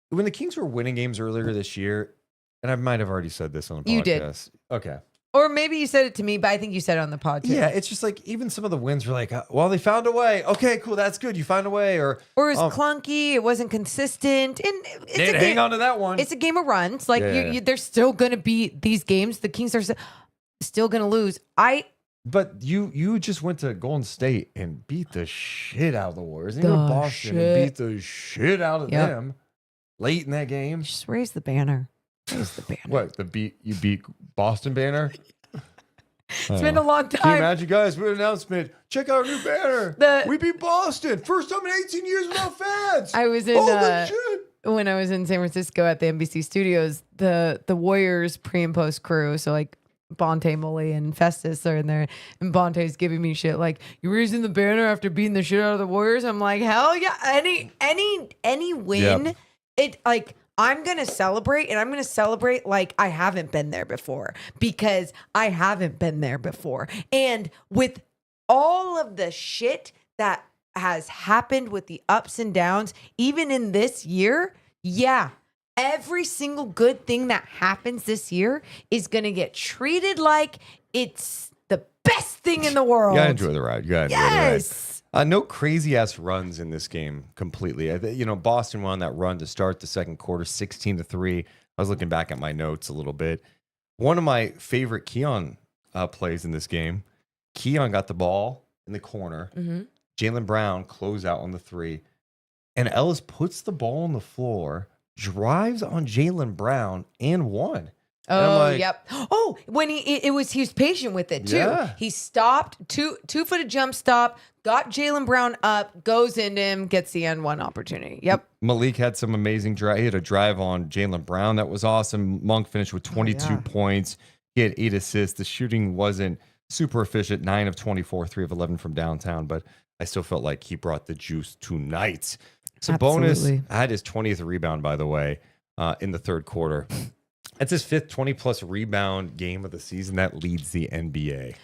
When the Kings were winning games earlier this year, and I might have already said this on the podcast. You did. Okay. Or maybe you said it to me, but I think you said it on the pod too. Yeah, it's just like even some of the wins were like, well, they found a way. Okay, cool, that's good. You found a way. Or it was clunky. It wasn't consistent. And it's hang on to that one. It's a game of runs. Like there's still going to be these games. The Kings are still going to lose. But you just went to Golden State and beat the shit out of the Warriors. And you go to Boston and beat the shit out of them late in that game. Just raise the banner. Raise the banner. What? You beat Boston banner? It's been a long time. Can you imagine, guys? We had an announcement. Check out our new banner. We beat Boston. First time in 18 years without fans. I was in when I was in San Francisco at the NBC studios, the Warriors pre and post crew. So like Bonte, Molly, and Festus are in there, and Bonte's giving me shit like, "You raising the banner after beating the shit out of the Warriors?" I'm like, hell yeah! Any win, it like. I'm going to celebrate, and I'm going to celebrate like I haven't been there before, because I haven't been there before. And with all of the shit that has happened with the ups and downs, even in this year, every single good thing that happens this year is going to get treated like it's the best thing in the world. You got to enjoy the ride. No crazy ass runs in this game completely. Boston won that run to start the second quarter, 16-3. I was looking back at my notes a little bit. One of my favorite Keon plays in this game. Keon got the ball in the corner. Jaylen Brown closed out on the 3, and Ellis puts the ball on the floor, drives on Jaylen Brown, and won. Oh, yep. Oh, when he was patient with it too. Yeah. He stopped, two-footed jump stop, got Jaylen Brown up, goes into him, gets the N1 opportunity. Yep. Malik had some amazing drive. He had a drive on Jaylen Brown that was awesome. Monk finished with 22 points. He had 8 assists. The shooting wasn't super efficient, 9 of 24, 3 of 11 from downtown, but I still felt like he brought the juice tonight. Sabonis had his 20th rebound, by the way, in the third quarter. That's his 5th 20-plus rebound game of the season. That leads the NBA.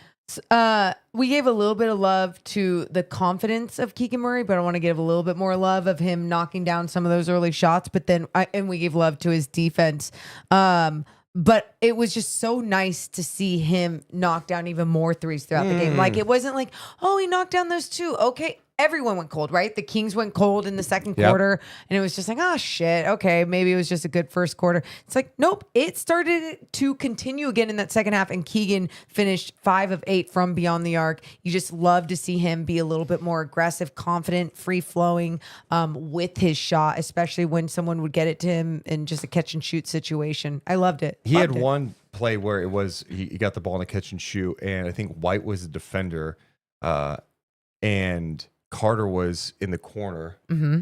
We gave a little bit of love to the confidence of Keegan Murray, but I want to give a little bit more love of him knocking down some of those early shots. But then, and we gave love to his defense. But it was just so nice to see him knock down even more threes throughout the game. Like, it wasn't like, oh, he knocked down those 2. Okay. Everyone went cold, right? The Kings went cold in the second quarter, and it was just like, oh, shit. Okay, maybe it was just a good first quarter. It's like, nope. It started to continue again in that second half, and Keegan finished 5 of 8 from beyond the arc. You just love to see him be a little bit more aggressive, confident, free-flowing with his shot, especially when someone would get it to him in just a catch-and-shoot situation. I loved it. He had one play where it was he got the ball in a catch-and-shoot, and I think White was the defender, and Carter was in the corner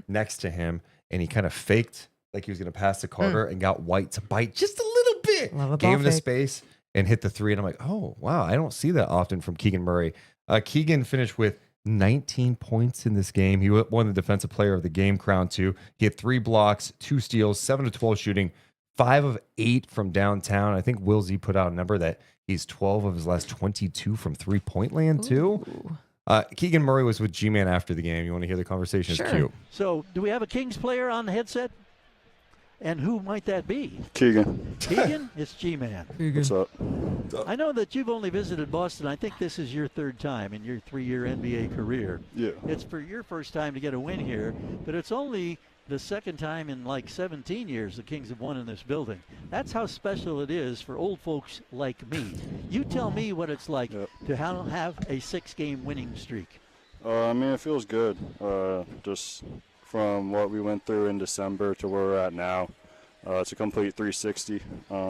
next to him, and he kind of faked like he was going to pass to Carter and got White to bite just a little bit. Gave him the space and hit the 3. And I'm like, oh, wow, I don't see that often from Keegan Murray. Keegan finished with 19 points in this game. He won the Defensive Player of the Game crown too. He had 3 blocks, 2 steals, 7 of 12 shooting, 5 of 8 from downtown. I think Will Z put out a number that he's 12 of his last 22 from 3-point land too. Keegan Murray was with G-Man after the game. You want to hear the conversation? Sure. It's cute. So, do we have a Kings player on the headset? And who might that be? Keegan. Keegan? It's G-Man. What's up? I know that you've only visited Boston. I think this is your third time in your 3-year NBA career. Yeah. It's for your first time to get a win here, but it's only the second time in like 17 years the Kings have won in this building. That's how special it is for old folks like me. You tell me what it's like to have a 6-game winning streak. I mean, it feels good. Just from what we went through in December to where we're at now. It's a complete 360.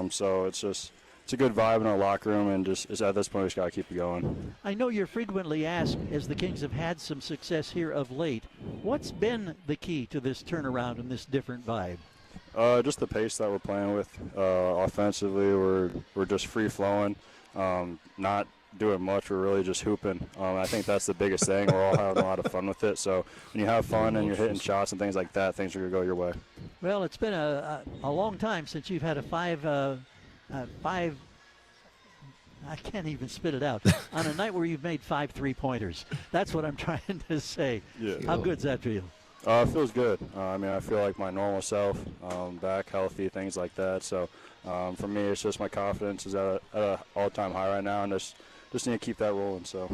So it's a good vibe in our locker room, and just at this point we just got to keep it going. I know you're frequently asked, as the Kings have had some success here of late, what's been the key to this turnaround and this different vibe? Just the pace that we're playing with. Offensively, we're just free flowing, not doing much. We're really just hooping. I think that's the biggest thing. We're all having a lot of fun with it. So when you have fun and you're hitting shots and things like that, things are going to go your way. Well, it's been a long time since you've had a five. I can't even spit it out. On a night where you've made 5 3-pointers. That's what I'm trying to say. Yeah. How good's that feel? It feels good. I mean, I feel like my normal self, back healthy, things like that. So for me, it's just my confidence is at an all-time high right now, and just need to keep that rolling. So,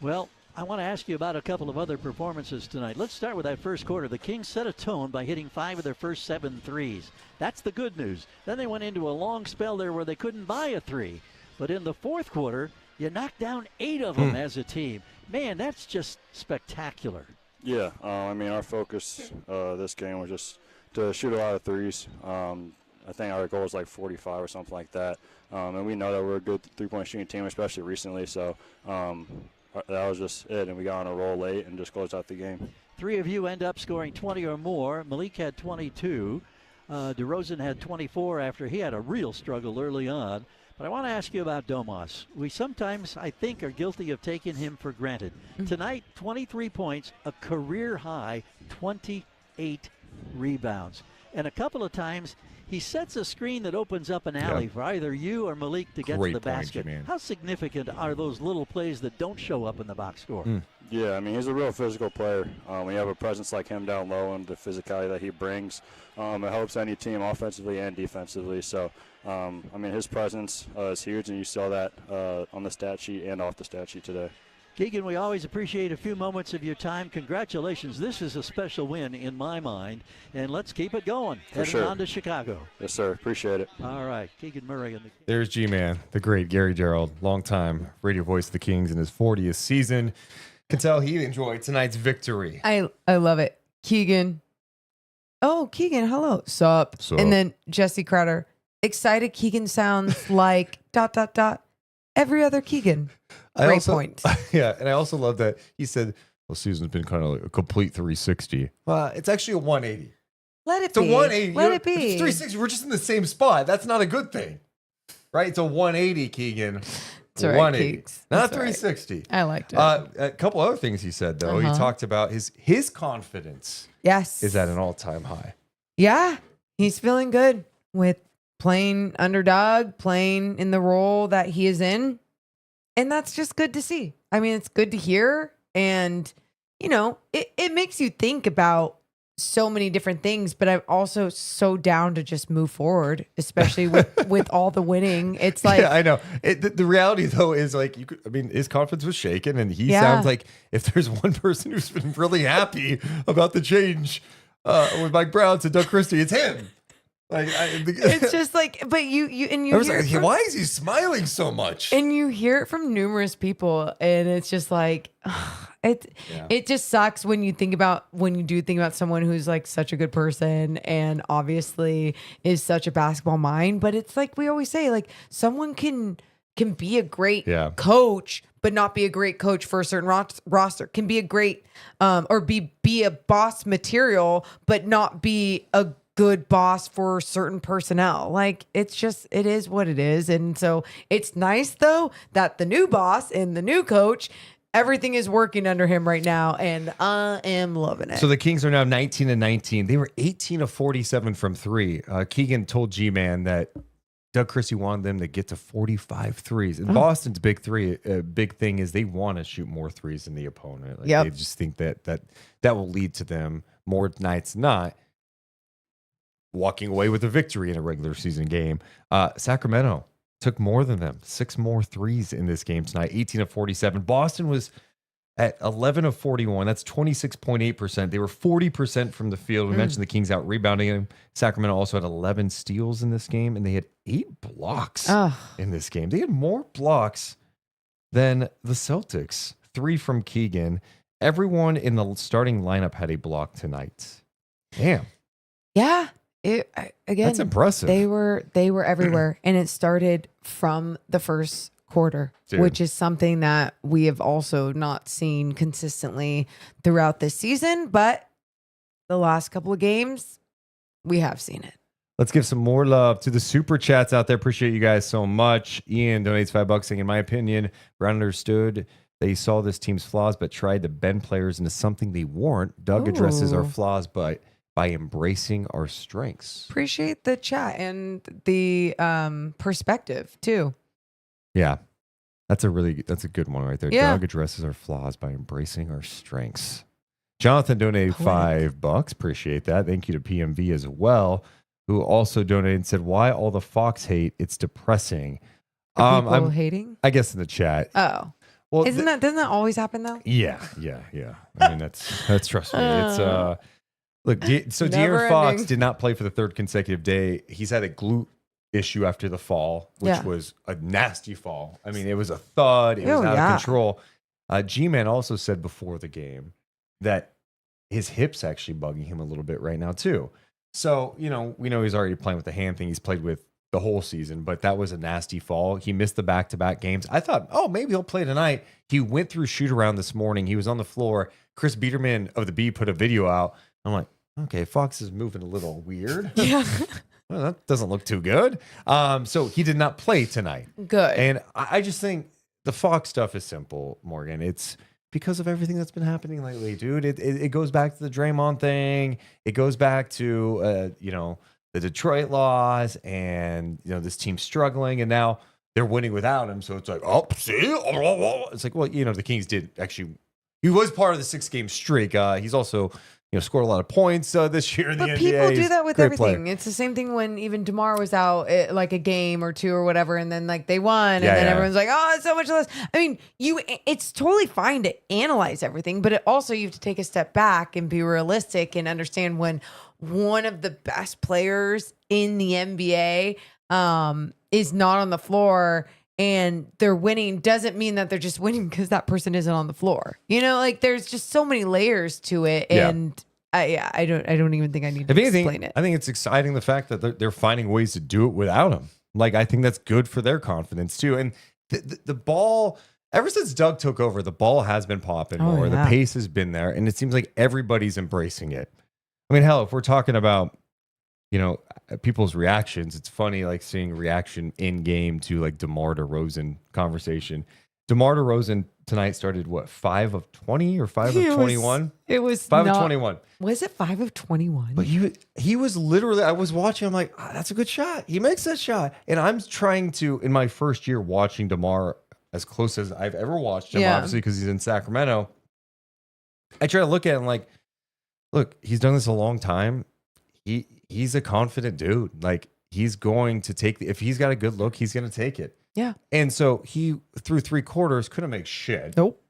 well, I want to ask you about a couple of other performances tonight. Let's start with that first quarter. The Kings set a tone by hitting 5 of their first 7 threes. That's the good news. Then they went into a long spell there where they couldn't buy a 3. But in the fourth quarter, you knocked down 8 of them as a team. Man, that's just spectacular. Yeah, I mean, our focus this game was just to shoot a lot of threes. I think our goal was like 45 or something like that. And we know that we're a good three-point shooting team, especially recently. So that was just it, and we got on a roll late and just closed out the game. 3 of you end up scoring 20 or more. Malik had 22. DeRozan had 24 after he had a real struggle early on. But I want to ask you about Domas. We sometimes, I think, are guilty of taking him for granted. Tonight, 23 points, a career high, 28 rebounds. And a couple of times, he sets a screen that opens up an alley for either you or Malik to get to the basket. How significant are those little plays that don't show up in the box score? Yeah, I mean, he's a real physical player. When you have a presence like him down low and the physicality that he brings, it helps any team offensively and defensively. So, I mean, his presence is huge, and you saw that on the stat sheet and off the stat sheet today. Keegan, we always appreciate a few moments of your time. Congratulations. This is a special win in my mind, and let's keep it going. Heading on to Chicago. Yes, sir. Appreciate it. All right. Keegan Murray. There's G-Man, the great Gary Gerald, longtime radio voice of the Kings in his 40th season. Can tell he enjoyed tonight's victory. I love it. Keegan. Oh, Keegan, hello. Sup. And then Jesse Crowder. Excited Keegan sounds like ... every other Keegan. Great point. Yeah, and I also love that he said, well, season's been kind of like a complete 360. Well, it's actually a 180. Let it It's a be. 180. Let it be. If it's 360. We're just in the same spot. That's not a good thing. Right? It's a 180, Keegan. It's all right, 180. Keeks. Not That's all right. 360. I liked it. A couple other things he said, though. He talked about his confidence. Yes. Is at an all-time high. Yeah. He's feeling good with playing underdog, playing in the role that he is in. And that's just good to see. I mean, it's good to hear. And, you know, it makes you think about so many different things, but I'm also so down to just move forward, especially with all the winning. It's like, yeah, I know. The reality though is like, his confidence was shaken, and he sounds like if there's one person who's been really happy about the change with Mike Brown to Doug Christie, it's him. Like it's just like, but you I was like, why is he smiling so much? And you hear it from numerous people, and it's just like, it just sucks when you do think about someone who's like such a good person and obviously is such a basketball mind. But it's like we always say, like someone can be a great coach, but not be a great coach for a certain roster. Can be a great or be a boss material, but not be a good boss for certain personnel. Like it is what it is. And so it's nice though that the new boss and the new coach Everything is working under him right now, and I am loving it. So the Kings are now 19-19. They were 18-47 from three. Keegan told G-Man that Doug Christie wanted them to get to 45 threes. And Boston's big thing is they want to shoot more threes than the opponent. Like They just think that will lead to them more nights not walking away with a victory in a regular season game. Sacramento took more than them, 6 more threes in this game tonight, 18-47. Boston was at 11-41. That's 26.8%. They were 40% from the field. We mentioned the Kings out rebounding them. Sacramento also had 11 steals in this game, and they had 8 blocks in this game. They had more blocks than the Celtics. 3 from Keegan. Everyone in the starting lineup had a block tonight. Damn. Yeah. Again, that's impressive. They were everywhere, and it started from the first quarter, which is something that we have also not seen consistently throughout this season. But the last couple of games, we have seen it. Let's give some more love to the super chats out there. Appreciate you guys so much. Ian donates $5 saying, in my opinion, Brown understood they saw this team's flaws, but tried to bend players into something they weren't. Doug addresses our flaws, but by embracing our strengths. Appreciate the chat and the perspective too. Yeah, that's a good one right there. Yeah. Doug addresses our flaws by embracing our strengths. Jonathan donated $5. Appreciate that. Thank you to PMV as well, who also donated and said, why all the Fox hate? It's depressing. People hating? I guess in the chat. Oh. Well, doesn't that always happen though? Yeah. I mean, that's trust me. It's look, so De'Aaron Fox did not play for the 3rd consecutive day. He's had a glute issue after the fall, which was a nasty fall. I mean, it was a thud. It was out of control. G-Man also said before the game that his hip's actually bugging him a little bit right now too. So, we know he's already playing with the hand thing he's played with the whole season, but that was a nasty fall. He missed the back-to-back games. I thought, maybe he'll play tonight. He went through shoot-around this morning. He was on the floor. Chris Biederman of the B put a video out. I'm like, okay, Fox is moving a little weird. Yeah. Well, that doesn't look too good. So he did not play tonight. Good. And I just think the Fox stuff is simple, Morgan. It's because of everything that's been happening lately, dude. It goes back to the Draymond thing. It goes back to, the Detroit loss and, this team struggling. And now they're winning without him. So it's like, see? It's like, well, the Kings did actually. He was part of the 6-game streak. He's also scored a lot of points this year in the NBA. But people do that with everything. Player. It's the same thing when even DeMar was out like a game or two or whatever, and then like they won, and then everyone's like, "Oh, it's so much less." I mean, it's totally fine to analyze everything, but you have to take a step back and be realistic and understand when one of the best players in the NBA is not on the floor and they're winning doesn't mean that they're just winning because that person isn't on the floor. There's just so many layers to it. And I don't even think I need to explain it. I think it's exciting the fact that they're finding ways to do it without him. Like, I think that's good for their confidence too. And the ball, ever since Doug took over, the ball has been popping more. The pace has been there. And it seems like everybody's embracing it. I mean, hell, if we're talking about, people's reactions, it's funny, like seeing reaction in game to like DeMar DeRozan conversation. DeMar DeRozan tonight started 5 of 20 or 5 of 21? It was 5 of 21. Was it 5 of 21? But he was literally, I was watching, I'm like, that's a good shot. He makes that shot. And I'm trying to, in my first year watching DeMar as close as I've ever watched him, obviously because he's in Sacramento, I try to look at him like, look, he's done this a long time. He's a confident dude. Like, he's going to take if he's got a good look, he's going to take it. Yeah. And so he, through 3 quarters, couldn't make shit. Nope.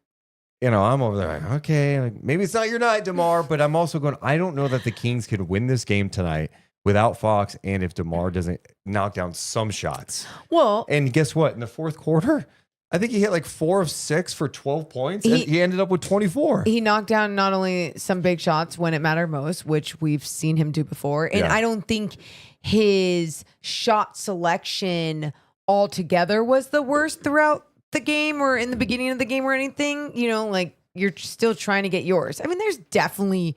I'm over there like, okay, like, maybe it's not your night, DeMar, but I'm also going, I don't know that the Kings could win this game tonight without Fox and if DeMar doesn't knock down some shots. Well. And guess what? In the 4th quarter, I think he hit like 4 of 6 for 12 points. And he ended up with 24. He knocked down not only some big shots when it mattered most, which we've seen him do before. And I don't think his shot selection altogether was the worst throughout the game or in the beginning of the game or anything. You're still trying to get yours. I mean, there's definitely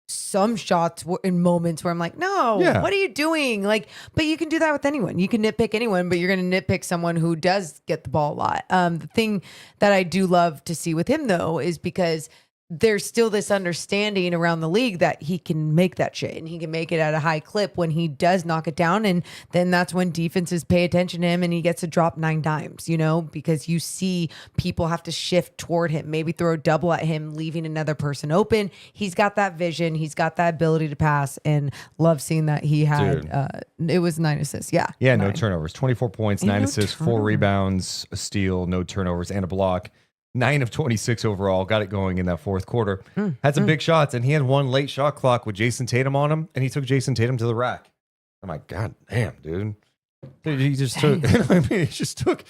some shots in moments where I'm like, no, what are you doing? Like, but you can do that with anyone. You can nitpick anyone, but you're going to nitpick someone who does get the ball a lot. The thing that I do love to see with him, though, is because there's still this understanding around the league that he can make that shit and he can make it at a high clip when he does knock it down. And then that's when defenses pay attention to him and he gets to drop 9 dimes, you know, because you see people have to shift toward him, maybe throw a double at him, leaving another person open. He's got that vision. He's got that ability to pass, and love seeing that he had, it was 9 assists. Yeah. Yeah. 9. No turnovers, 24 points, 9 assists, 4 rebounds, a steal, no turnovers, and a block. 9 of 26 overall, got it going in that fourth quarter. Had some big shots, and he had one late shot clock with Jason Tatum on him, and he took Jason Tatum to the rack. I'm like, God damn, dude. He just took, I mean, he just took,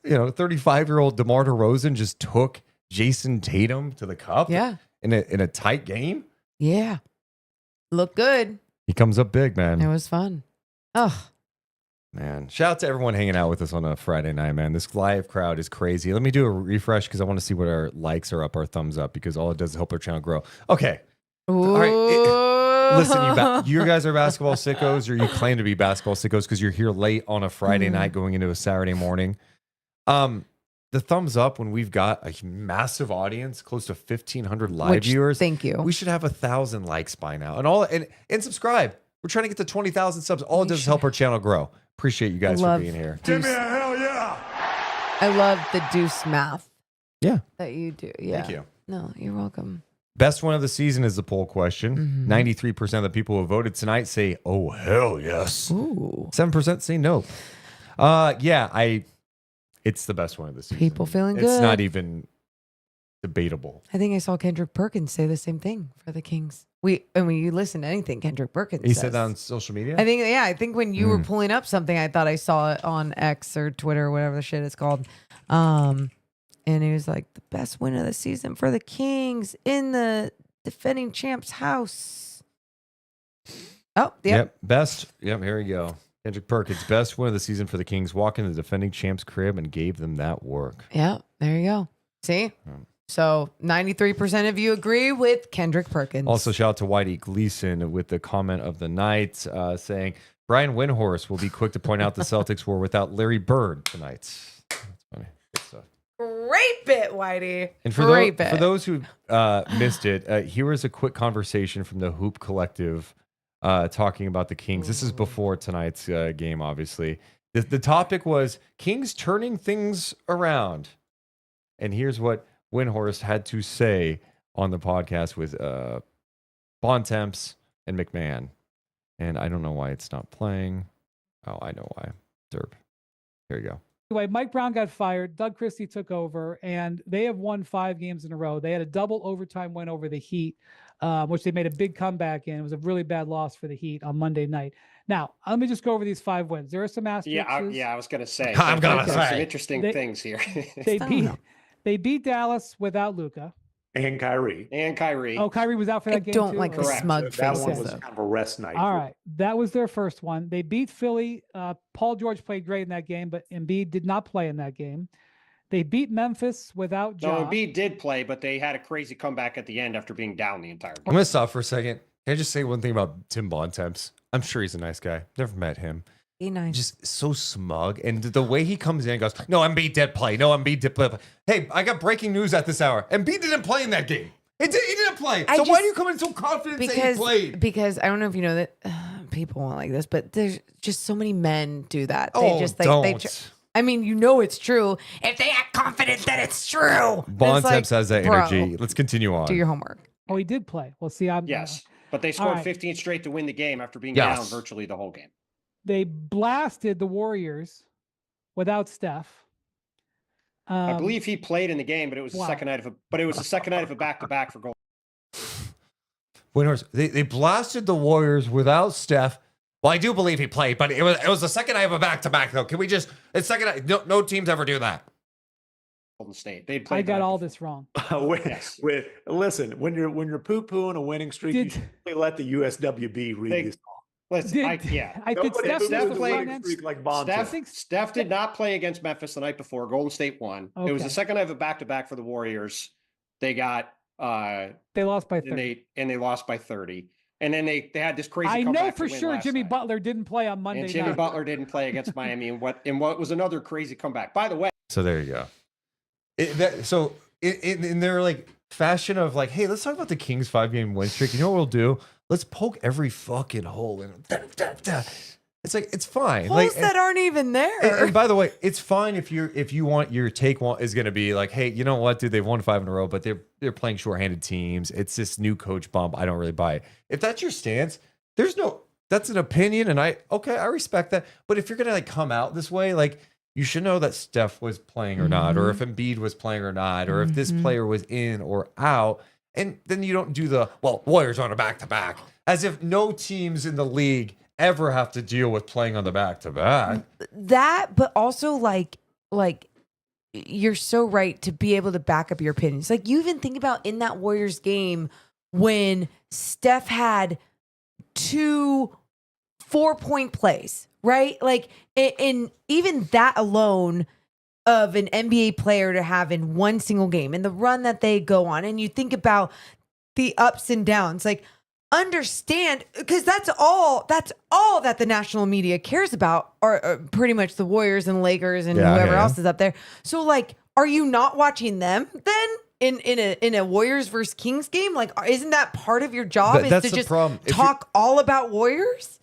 35-year-old DeMar DeRozan just took Jason Tatum to the cup in a tight game. Yeah. Look good. He comes up big, man. It was fun. Oh, man. Shout out to everyone hanging out with us on a Friday night, man. This live crowd is crazy. Let me do a refresh because I want to see what our likes are up, our thumbs up, because all it does is help our channel grow. Okay. Ooh. All right. Listen, you guys are basketball sickos, or you claim to be basketball sickos because you're here late on a Friday night going into a Saturday morning. The thumbs up when we've got a massive audience, close to 1,500 live viewers. Thank you. We should have 1,000 likes by now. And subscribe. We're trying to get to 20,000 subs. All it does is help our channel grow. Appreciate you guys for being here. Give me a hell yeah. I love the Deuce math. Yeah. That you do. Yeah. Thank you. No, you're welcome. Best one of the season is the poll question. 93% of the people who voted tonight say, oh, hell yes. Ooh. 7% say no. It's the best one of the season. People feeling good. It's not even debatable. I think I saw Kendrick Perkins say the same thing for the Kings. When you listen to anything Kendrick Perkins He says. said that on social media? I think when you were pulling up something, I thought I saw it on X or Twitter or whatever the shit it's called. And he was like, the best win of the season for the Kings in the defending champ's house. Oh, Yep. Here we go. Kendrick Perkins, best win of the season for the Kings, walked into the defending champ's crib and gave them that work. Yeah, there you go. See? So 93% of you agree with Kendrick Perkins. Also, shout out to Whitey Gleason with the comment of the night saying, Brian Windhorst will be quick to point out the Celtics were without Larry Bird tonight. That's funny. Good stuff. Great bit, Whitey. And for those who missed it, here was a quick conversation from the Hoop Collective talking about the Kings. This is before tonight's game, obviously. The topic was Kings turning things around. And here's what Windhorst had to say on the podcast with Bontemps and McMahon. And I don't know why it's not playing. Oh, I know why. Derp. Here you go. Anyway, Mike Brown got fired. Doug Christie took over, and they have won 5 games in a row. They had a double overtime win over the Heat, which they made a big comeback in. It was a really bad loss for the Heat on Monday night. Now, let me just go over these 5 wins. There are some asterisks. I was going to say. I'm going to say. Some interesting things here. They beat Dallas without Luka. And Kyrie. Oh, Kyrie was out for that game too? Don't like the smug That faces. one was kind of a rest night. All right. That was their first one. They beat Philly. Paul George played great in that game, but Embiid did not play in that game. They beat Memphis without Ja. No, Embiid did play, but they had a crazy comeback at the end after being down the entire game. I'm going to stop for a second. Can I just say one thing about Tim Bontemps? I'm sure he's a nice guy. Never met him. Be nice. Just so smug. And the way he comes in and goes, no, Embiid did play. No, Embiid did play. Hey, I got breaking news at this hour. Embiid didn't play in that game. He didn't play. So why do you come in so confident saying he played? Because I don't know if you know that people won't like this, but there's just so many men do that. Oh, they just don't. I mean, you know it's true if they act confident that it's true. Bontemps has that energy. Bro, Let's continue on. do your homework. Oh, he did play. Well, see, Yes, but they scored right. 15 straight to win the game after being down virtually the whole game. They blasted the Warriors without Steph. I believe he played in the game, but it was the second night of a back-to-back for goal. Winners. They blasted the Warriors without Steph. Well, I do believe he played, but it was the second night of a back-to-back, though. Can we just... It's second night. No teams ever do that. Golden State. They played. I got all this wrong. Listen, when you're poo-pooing a winning streak, you should really let the USWB read this. Listen, I think Steph did not play against Memphis the night before. Golden State won. Okay. It was the second night of a back-to-back for the Warriors. They got They lost by 30. And they lost by 30. And then they had this crazy. I know for sure Jimmy Butler didn't play on Monday and Jimmy night. Butler didn't play against Miami, and what was another crazy comeback. By the way. So there you go. In their like fashion of like, hey, let's talk about the Kings 5-game win streak. You know what we'll do? Let's poke every fucking hole in it. It's like, it's fine. Holes that aren't even there. And by the way, it's fine if you want your take is going to be like, hey, you know what, dude, they've won 5 in a row, but they're playing shorthanded teams. It's this new coach bump. I don't really buy it. If that's your stance, that's an opinion, and I respect that. But if you're going to like come out this way, like you should know that Steph was playing or not, or if Embiid was playing or not, or if this player was in or out. And then you don't do Warriors on a back-to-back, as if no teams in the league ever have to deal with playing on the back-to-back. That, but also like you're so right to be able to back up your opinions. Like you even think about in that Warriors game when Steph had 2 4-point plays, right? Like, and even that alone of an NBA player to have in one single game and the run that they go on, and you think about the ups and downs, like understand, because that's all that the national media cares about, are pretty much the Warriors and Lakers and whoever else is up there. So like, are you not watching them then? In a Warriors versus Kings game, like, isn't that part of your job? Is to just talk all about Warriors?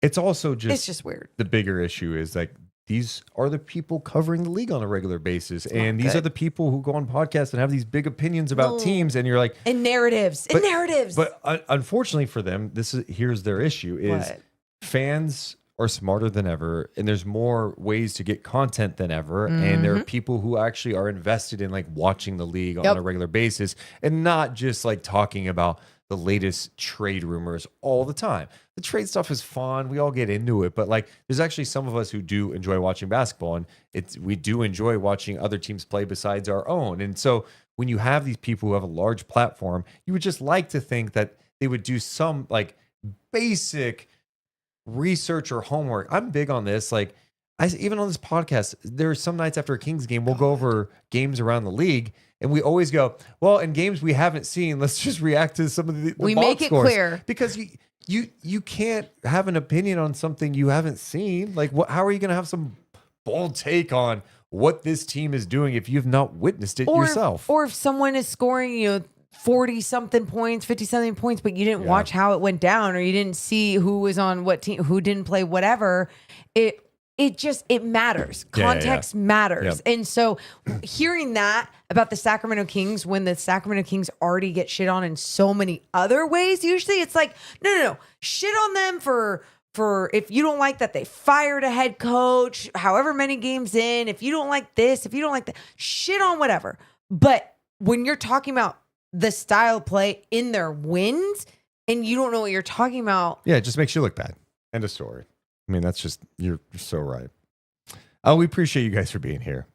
It's also it's just weird. The bigger issue is like these are the people covering the league on a regular basis, and these are the people who go on podcasts and have these big opinions about teams, and you're like, and narratives. But unfortunately for them, here's their issue: is fans are smarter than ever, and there's more ways to get content than ever, and there are people who actually are invested in like watching the league on a regular basis, and not just like talking about the latest trade rumors all the time. The trade stuff is fun. We all get into it, but like there's actually some of us who do enjoy watching basketball, and we do enjoy watching other teams play besides our own. And so when you have these people who have a large platform, you would just like to think that they would do some like basic research or homework. I'm big on this. Like even on this podcast, there are some nights after a Kings game, we'll go over games around the league, and we always go, well, in games we haven't seen, let's just react to some of the we box make it scores. Clear because you can't have an opinion on something you haven't seen. Like how are you going to have some bold take on what this team is doing if you've not witnessed it yourself? Or if someone is scoring, 40 something points, 50 something points, but you didn't watch how it went down, or you didn't see who was on what team, who didn't play, whatever. It matters. Context matters. Yep. And so hearing that about the Sacramento Kings, when the Sacramento Kings already get shit on in so many other ways, usually it's like, no. Shit on them for if you don't like that they fired a head coach, however many games in, if you don't like this, if you don't like that, shit on whatever. But when you're talking about the style of play in their wins and you don't know what you're talking about. Yeah, it just makes you look bad. End of story. I mean, that's just, you're so right. We appreciate you guys for being here.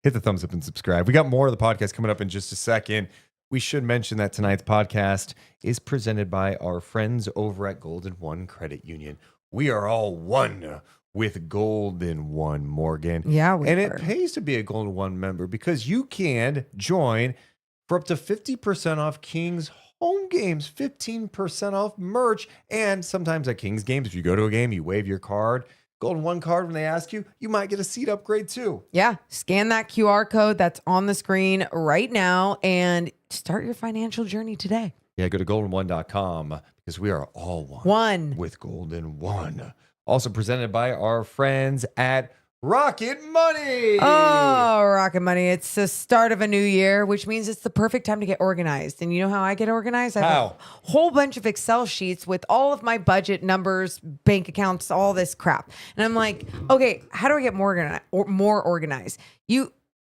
Hit the thumbs up and subscribe. We got more of the podcast coming up in just a second. We should mention that tonight's podcast is presented by our friends over at Golden One Credit Union. We are all one with Golden One, Morgan. Yeah, it pays to be a Golden One member because you can join for up to 50% off Kings home games, 15% off merch, and sometimes at Kings games, if you go to a game, you wave your card, Golden One card, when they ask you, you might get a seat upgrade too. Yeah, scan that QR code that's on the screen right now and start your financial journey today. Yeah, go to golden1.com because we are all one with Golden One. Also presented by our friends at Rocket Money. Oh, Rocket Money. It's the start of a new year, which means it's the perfect time to get organized. And you know how I get organized? I have a whole bunch of Excel sheets with all of my budget numbers, bank accounts, all this crap. And I'm like, okay, how do I get more organized? You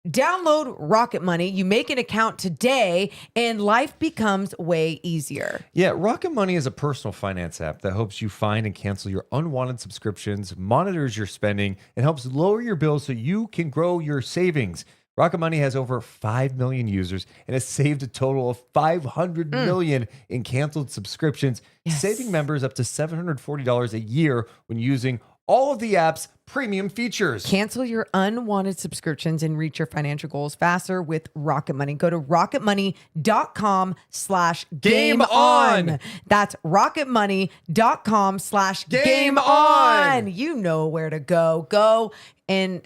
download Rocket Money, you make an account today, and life becomes way easier. Yeah, Rocket Money is a personal finance app that helps you find and cancel your unwanted subscriptions, monitors your spending, and helps lower your bills so you can grow your savings. Rocket Money has over 5 million users and has saved a total of $500 million in canceled subscriptions, saving members up to $740 a year when using all of the app's premium features. Cancel your unwanted subscriptions and reach your financial goals faster with Rocket Money. Go to rocketmoney.com/game on. That's rocketmoney.com/game on. You know where to go. Go and,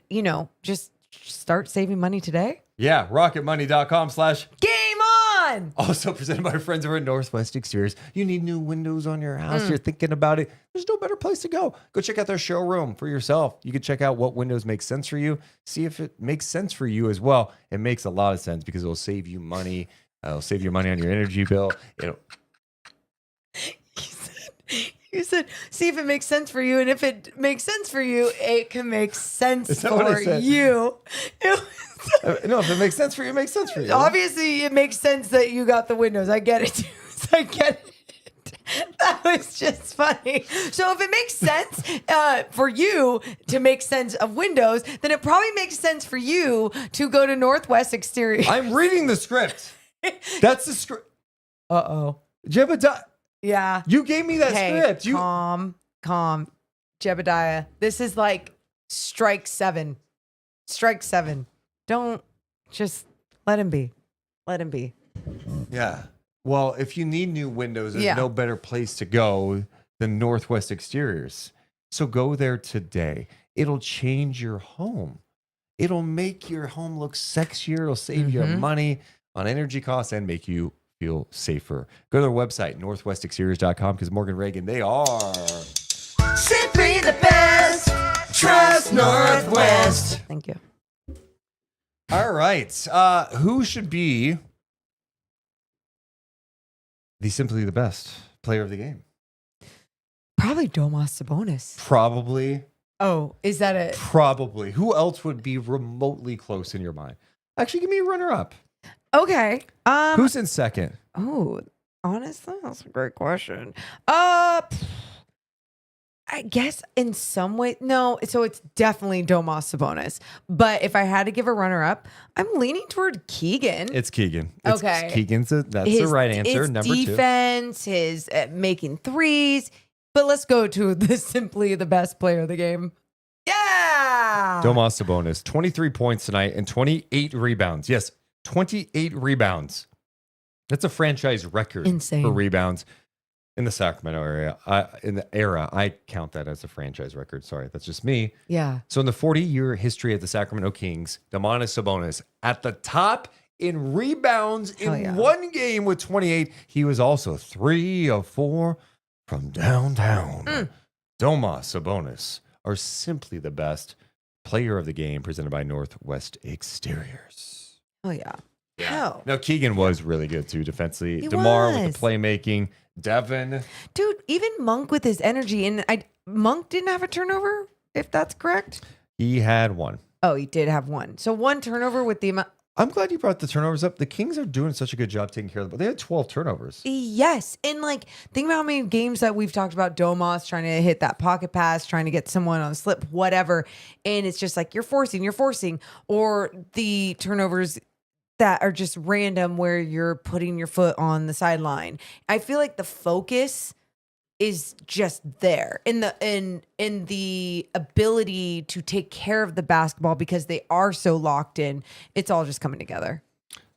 just start saving money today. Yeah, rocketmoney.com/game on. Also presented by our friends over at Northwest Exteriors. You need new windows on your house. You're thinking about it. There's no better place to go. Go check out their showroom for yourself. You can check out what windows make sense for you. See if it makes sense for you as well. It makes a lot of sense because it'll save you money. It'll save you money on your energy bill. You said, see if it makes sense for you. And if it makes sense for you, it can make sense for you. No, if it makes sense for you, it makes sense for you. Obviously, it makes sense that you got the windows. I get it. I get it. That was just funny. So if it makes sense for you to make sense of windows, then it probably makes sense for you to go to Northwest Exterior. I'm reading the script. That's the script. Uh-oh. Jebediah. Yeah. You gave me that script. Calm. Jebediah. This is like strike 7. Strike 7. Don't just let him be. Let him be. Yeah. Well, if you need new windows, there's no better place to go than Northwest Exteriors. So go there today. It'll change your home. It'll make your home look sexier. It'll save you money on energy costs and make you feel safer. Go to their website, northwestexteriors.com, because Morgan Reagan, they are simply the best. Trust Northwest. Thank you. All right. Who should be the simply the best player of the game? Probably Domantas Sabonis. Probably. Oh, is that it? Probably. Who else would be remotely close in your mind? Actually, give me a runner-up. Okay. Who's in second? Oh, honestly, that's a great question. I guess in some way, no. So it's definitely Domantas Sabonis. But if I had to give a runner-up, I'm leaning toward Keegan. It's Keegan. Okay. Keegan's that's the right answer. His Number 2. Defense, his making threes. But let's go to the simply the best player of the game. Yeah. Domantas Sabonis, 23 points tonight and 28 rebounds. Yes, 28 rebounds. That's a franchise record for rebounds in the Sacramento area. Era, I count that as a franchise record. Sorry, that's just me. Yeah. So in the 40-year history of the Sacramento Kings, Domantas Sabonis at the top in rebounds in one game with 28. He was also 3 of 4 from downtown. Domantas Sabonis are simply the best player of the game, presented by Northwest Exteriors. Oh, yeah. Hell. Now, Keegan was really good, too, defensively. DeMar with the playmaking. Devin. Dude, even Monk with his energy. And Monk didn't have a turnover, if that's correct? He had one. Oh, he did have one. So one turnover with the amount. I'm glad you brought the turnovers up. The Kings are doing such a good job taking care of them. They had 12 turnovers. Yes. And think about how many games that we've talked about Domas trying to hit that pocket pass, trying to get someone on a slip, whatever. And it's just like you're forcing. Or the turnovers that are just random where you're putting your foot on the sideline. I feel like the focus is just there in the ability to take care of the basketball because they are so locked in. It's all just coming together.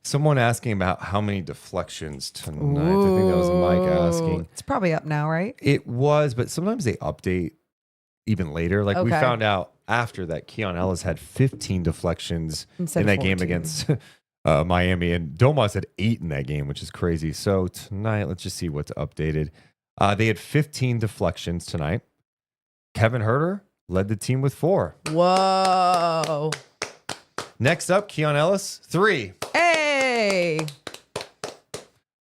Someone asking about how many deflections tonight. I think that was Mike asking. It's probably up now, right? It was, but sometimes they update even later. We found out after that Keon Ellis had 15 deflections in that game against Miami, and Domas had 8 in that game, which is crazy. So tonight, let's just see what's updated. They had 15 deflections tonight. Kevin Huerter led the team with 4. Whoa. Next up, Keon Ellis, 3. Hey.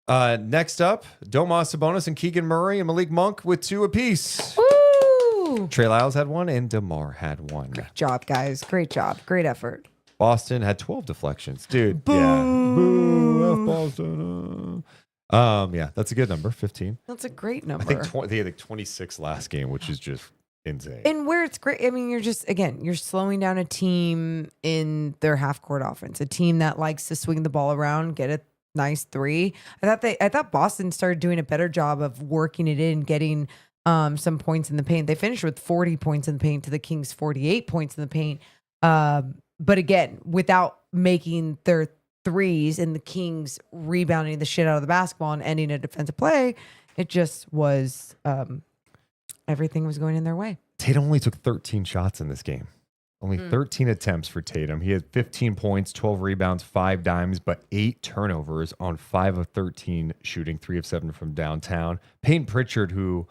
Next up, Domantas Sabonis and Keegan Murray and Malik Monk with 2 apiece. Woo. Trey Lyles had 1 and DeMar had 1. Great job, guys. Great job. Great effort. Boston had 12 deflections. Dude, Boo. Yeah. Boo, F Boston. Yeah, that's a good number, 15. That's a great number. I think they had 26 last game, which is just insane. And where it's great, I mean, you're slowing down a team in their half-court offense, a team that likes to swing the ball around, get a nice 3. I thought Boston started doing a better job of working it in, getting some points in the paint. They finished with 40 points in the paint to the Kings 48 points in the paint. But again, without making their threes and the Kings rebounding the shit out of the basketball and ending a defensive play, it just was everything was going in their way. Tatum only took 13 shots in this game. Only 13 attempts for Tatum. He had 15 points, 12 rebounds, 5 dimes, but 8 turnovers on 5 of 13 shooting, 3 of 7 from downtown. Peyton Pritchard, who,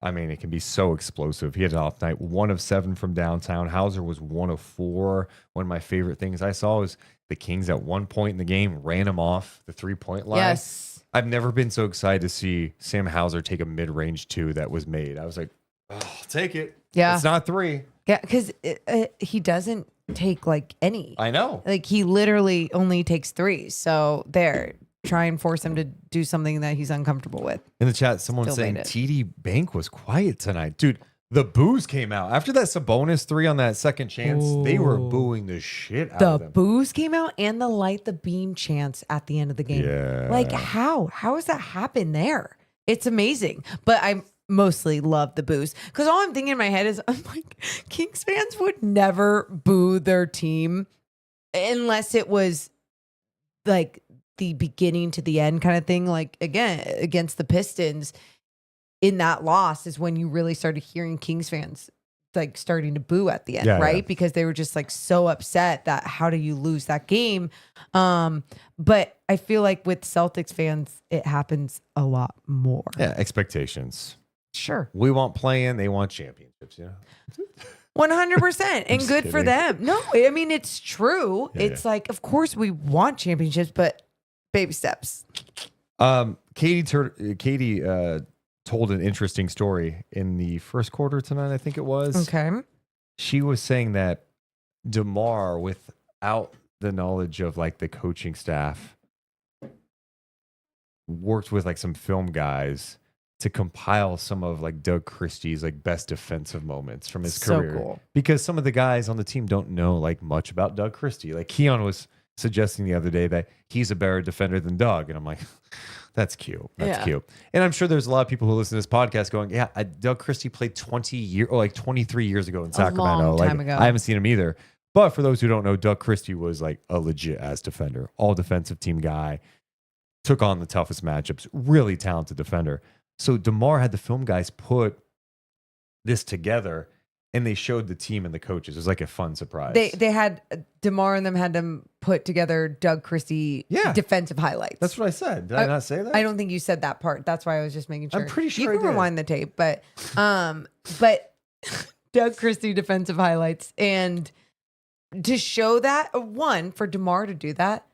I mean, it can be so explosive. He had an off night, 1 of 7 from downtown. Hauser was 1 of 4. One of my favorite things I saw was the Kings at one point in the game ran him off the 3-point line. Yes. I've never been so excited to see Sam Hauser take a mid-range 2 that was made. I was like, oh, I'll take it. Yeah. It's not 3. Yeah, because he doesn't take like any. I know. Like he literally only takes 3. So there, try and force him to do something that he's uncomfortable with. In the chat, someone saying TD Bank was quiet tonight. Dude, the boos came out. After that Sabonis 3 on that second chance, they were booing the shit out of them. The boos came out and the light the beam chance at the end of the game. Yeah. Like how? How has that happened there? It's amazing. But I mostly love the boos. Because all I'm thinking in my head is, I'm like, Kings fans would never boo their team unless it was like the beginning to the end kind of thing. Like again, against the Pistons, in that loss is when you really started hearing Kings fans like starting to boo at the end, right? Yeah. Because they were just like so upset that how do you lose that game? But I feel like with Celtics fans, it happens a lot more. Yeah, expectations. Sure. We want playing, they want championships, 100%. And good for them. No, I mean, it's true. Yeah, it's like, of course we want championships, but baby steps. Katie told an interesting story in the first quarter tonight, I think it was. Okay. She was saying that DeMar, without the knowledge of like the coaching staff, worked with like some film guys to compile some of like Doug Christie's like best defensive moments from his career. Cool. Because some of the guys on the team don't know like much about Doug Christie. Like Keon was suggesting the other day that he's a better defender than Doug. And I'm like, that's cute. That's cute. And I'm sure there's a lot of people who listen to this podcast going, yeah, Doug Christie played 23 years ago in Sacramento. Long time ago. I haven't seen him either. But for those who don't know, Doug Christie was like a legit ass defender, all defensive team guy, took on the toughest matchups, really talented defender. So DeMar had the film guys put this together and they showed the team and the coaches. It was like a fun surprise. They had DeMar and them had them put together Doug Christie defensive highlights. That's what I said. Did I not say that? I don't think you said that part. That's why I was just making sure. I'm pretty sure you can rewind the tape, but Doug Christie defensive highlights, and to show that for DeMar to do that.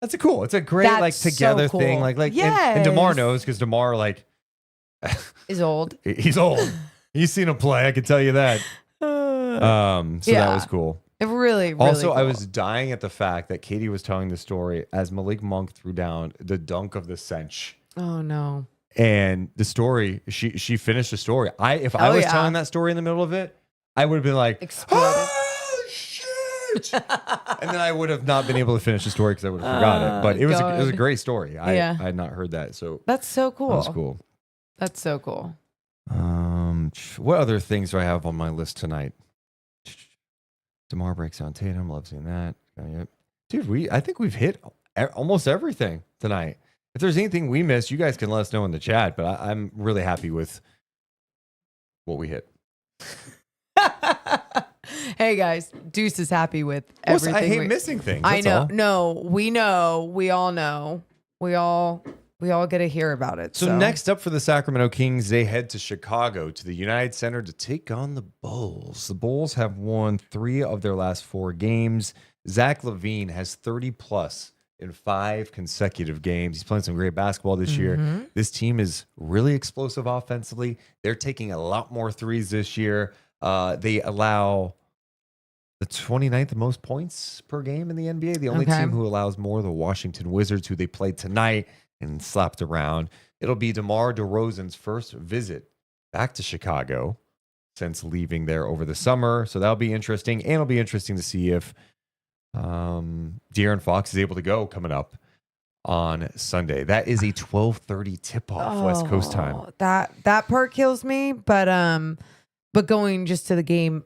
That's cool. It's a great like together so cool. thing. Like yes. and DeMar knows because DeMar like is old. He's old. He's seen him play. I can tell you that. So that was cool. It really also, cool. I was dying at the fact that Katie was telling the story as Malik Monk threw down the dunk of the cinch. Oh no! And the story, she finished the story. If I was telling that story in the middle of it, I would have been like, exploded. Oh shit! And then I would have not been able to finish the story because I would have forgot it. But it was a great story. I had not heard that, so that's so cool. That's cool. That's so cool. What other things do I have on my list tonight? DeMar breaks on Tatum. Love seeing that. Dude, I think we've hit almost everything tonight. If there's anything we missed, you guys can let us know in the chat. But I'm really happy with what we hit. Hey guys, Deuce is happy with everything. I hate missing things. I know. No, we know. We all know. We all get to hear about it. So next up for the Sacramento Kings, they head to Chicago to the United Center to take on the Bulls. The Bulls have won 3 of their last 4 games. Zach LaVine has 30+ in 5 consecutive games. He's playing some great basketball this year. This team is really explosive offensively. They're taking a lot more threes this year. They allow the 29th most points per game in the NBA. The only team who allows more, the Washington Wizards, who they played tonight and slapped around. It'll be DeMar DeRozan's first visit back to Chicago since leaving there over the summer. So that'll be interesting. And it'll be interesting to see if De'Aaron Fox is able to go coming up. on Sunday. That is a 12:30 tip-off West Coast time. That part kills me, but going just to the game,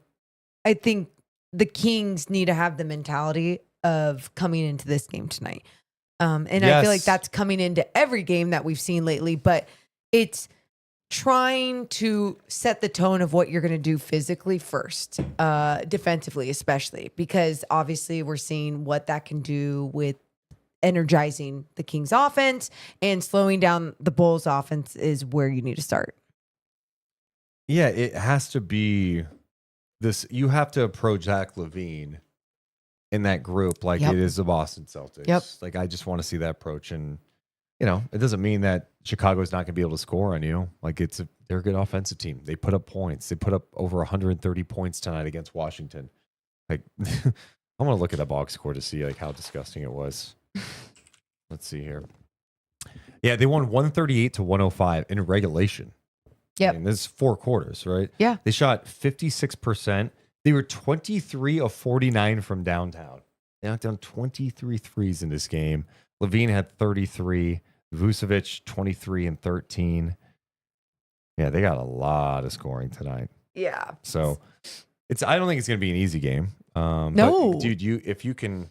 I think the Kings need to have the mentality of coming into this game tonight. And I feel like that's coming into every game that we've seen lately, but it's trying to set the tone of what you're going to do physically first, defensively especially, because obviously we're seeing what that can do with energizing the Kings offense, and slowing down the Bulls offense is where you need to start. Yeah, it has to be this. You have to approach Zach LaVine in that group like it is the Boston Celtics. Yep. Like, I just want to see that approach. And, it doesn't mean that Chicago's not going to be able to score on you. Like, they're a good offensive team. They put up points. They put up over 130 points tonight against Washington. Like, I want to look at the box score to see like how disgusting it was. Let's see here. Yeah, they won 138-105 in regulation. Yep. I mean, this is 4 quarters, right? Yeah. They shot 56%. They were 23 of 49 from downtown. They knocked down 23 threes in this game. LaVine had 33. Vucevic, 23 and 13. Yeah, they got a lot of scoring tonight. Yeah. So I don't think it's going to be an easy game. No. But dude, if you can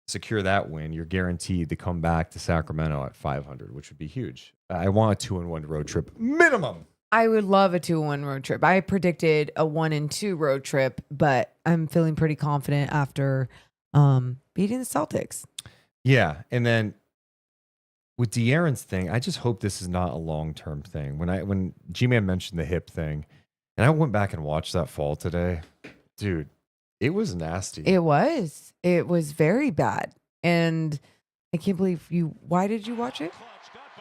secure that win, you're guaranteed to come back to Sacramento at 500, which would be huge. I want a 2-1 road trip minimum. I would love a 2-1 road trip. I predicted a 1-2 road trip, but I'm feeling pretty confident after beating the Celtics. Yeah, and then with De'Aaron's thing, I just hope this is not a long-term thing. When G-Man mentioned the hip thing, and I went back and watched that fall today, dude, it was nasty. It was very bad, and I can't believe you. Why did you watch it?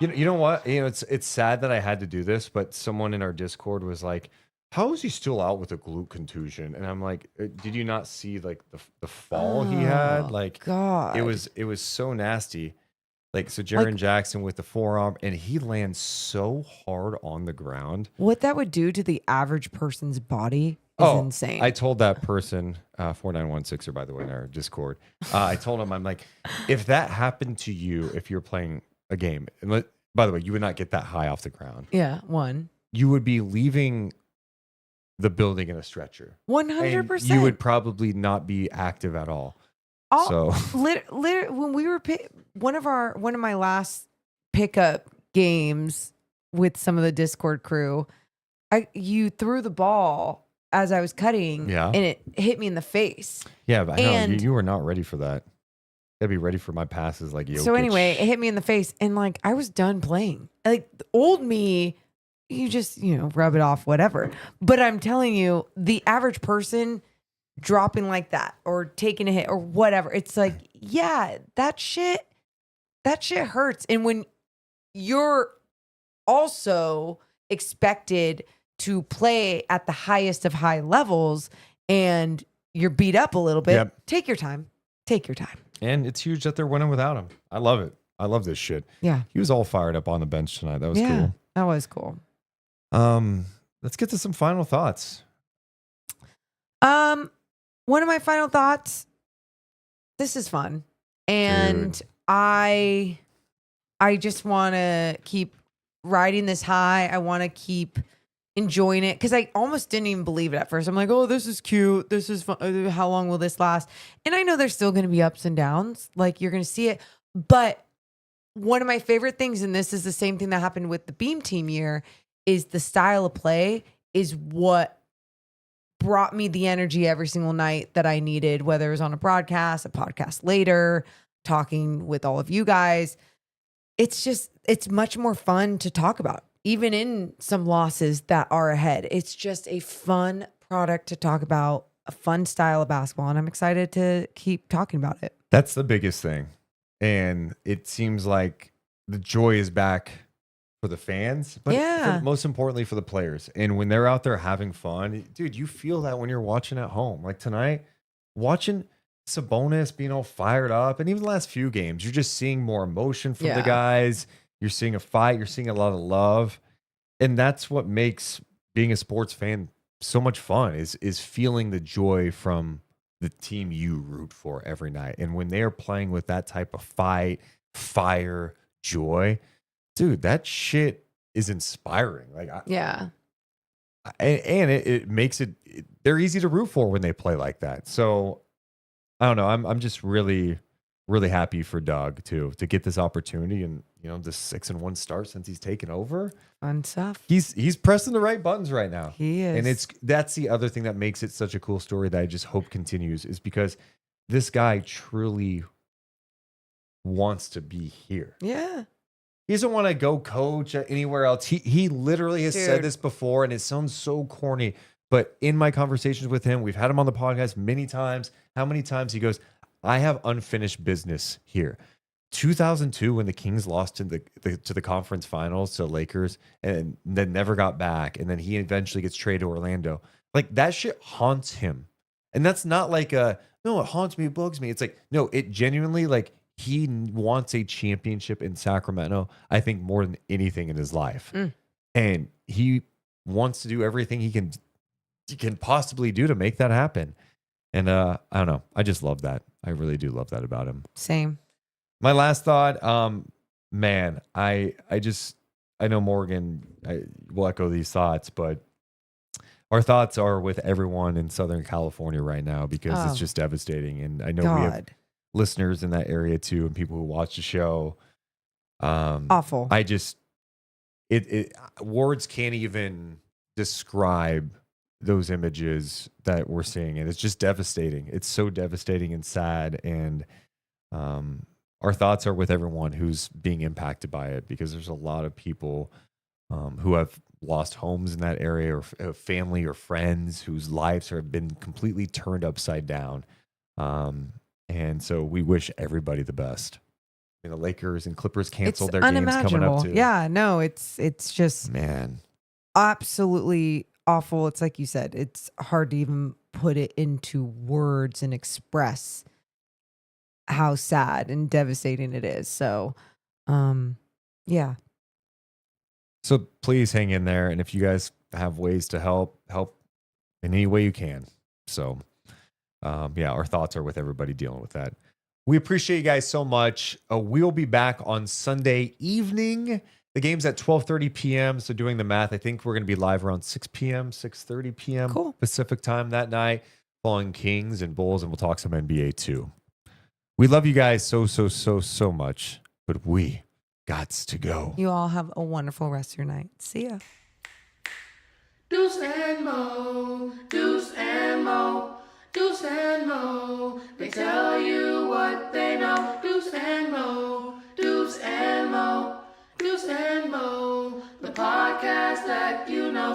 You know what? It's sad that I had to do this, but someone in our Discord was like, "How is he still out with a glute contusion?" And I'm like, "Did you not see like the fall he had? Like, God, it was so nasty." Like, so Jaren Jackson with the forearm, and he lands so hard on the ground. What that would do to the average person's body is insane. I told that person, 4916er, by the way, in our Discord. I told him, I'm like, if that happened to you, if you're playing a game, and by the way, you would not get that high off the ground. Yeah, one. You would be leaving the building in a stretcher. 100%. You would probably not be active at all. So when we were one of my last pickup games with some of the Discord crew, you threw the ball as I was cutting, and it hit me in the face. Yeah, but you were not ready for that. Gotta be ready for my passes like Jokic. So anyway, it hit me in the face, and like I was done playing. Like the old me, you just rub it off, whatever. But I'm telling you, the average person dropping like that or taking a hit or whatever, it's like, yeah, that shit hurts. And when you're also expected to play at the highest of high levels and you're beat up a little bit, take your time. And it's huge that they're winning without him. I love it. I love this shit. Yeah. He was all fired up on the bench tonight. That was cool. That was cool. Let's get to some final thoughts. One of my final thoughts, this is fun. And dude, I just want to keep riding this high. I want to keep enjoying it because I almost didn't even believe it at first. I'm like, oh, this is cute. This is fun. How long will this last? And I know there's still going to be ups and downs. Like, you're going to see it. But one of my favorite things, and this is the same thing that happened with the Beam Team year, is the style of play is what brought me the energy every single night that I needed, whether it was on a broadcast, a podcast later, talking with all of you guys. It's much more fun to talk about, even in some losses that are ahead. It's just a fun product to talk about, a fun style of basketball, and I'm excited to keep talking about it. That's the biggest thing. And it seems like the joy is back for the fans, but most importantly for the players. And when they're out there having fun, dude, you feel that when you're watching at home. Like tonight, watching Sabonis being all fired up, and even the last few games, you're just seeing more emotion from the guys. You're seeing a fight. You're seeing a lot of love. And that's what makes being a sports fan so much fun, is feeling the joy from the team you root for every night. And when they're playing with that type of fight fire, joy. Dude, that shit is inspiring. Like, and it makes it they're easy to root for when they play like that. So I don't know. I'm just really, really happy for Doug to get this opportunity and the 6-1 start since he's taken over. Fun stuff. He's pressing the right buttons right now. He is, and that's the other thing that makes it such a cool story that I just hope continues is because this guy truly wants to be here. Yeah. He doesn't want to go coach anywhere else. He literally has said this before, and it sounds so corny. But in my conversations with him, we've had him on the podcast many times. How many times he goes, I have unfinished business here. 2002, when the Kings lost to the conference finals to Lakers and then never got back, and then he eventually gets traded to Orlando. Like, that shit haunts him. And that's not like no, it haunts me, it bugs me. It's like, no, it genuinely, like, he wants a championship in Sacramento, I think, more than anything in his life. And he wants to do everything he can possibly do to make that happen. And I don't know. I just love that. I really do love that about him. Same. My last thought, man, I know Morgan will echo these thoughts, but our thoughts are with everyone in Southern California right now because it's just devastating. And I know we have listeners in that area too, and people who watch the show. Awful. I just, words can't even describe those images that we're seeing, and it's just devastating. It's so devastating and sad, and our thoughts are with everyone who's being impacted by it because there's a lot of people who have lost homes in that area or family or friends whose lives have been completely turned upside down. And so we wish everybody the best. The Lakers and Clippers canceled their games coming up too. Yeah, no, it's just absolutely awful. It's like you said, it's hard to even put it into words and express how sad and devastating it is. So, yeah. So please hang in there. And if you guys have ways to help in any way you can. So, our thoughts are with everybody dealing with that. We appreciate you guys so much. We'll be back on Sunday evening. The game's at 12:30 p.m. So doing the math, I think we're going to be live around 6 p.m., 6:30 p.m. Pacific time that night, following Kings and Bulls, and we'll talk some NBA too. We love you guys so much, but we gots to go. You all have a wonderful rest of your night. See ya. Deuce and Mo, Deuce and Mo, Deuce and Mo. They tell you what they know. Deuce and Mo, Deuce and Mo, Deuce and Mo. The podcast that you know.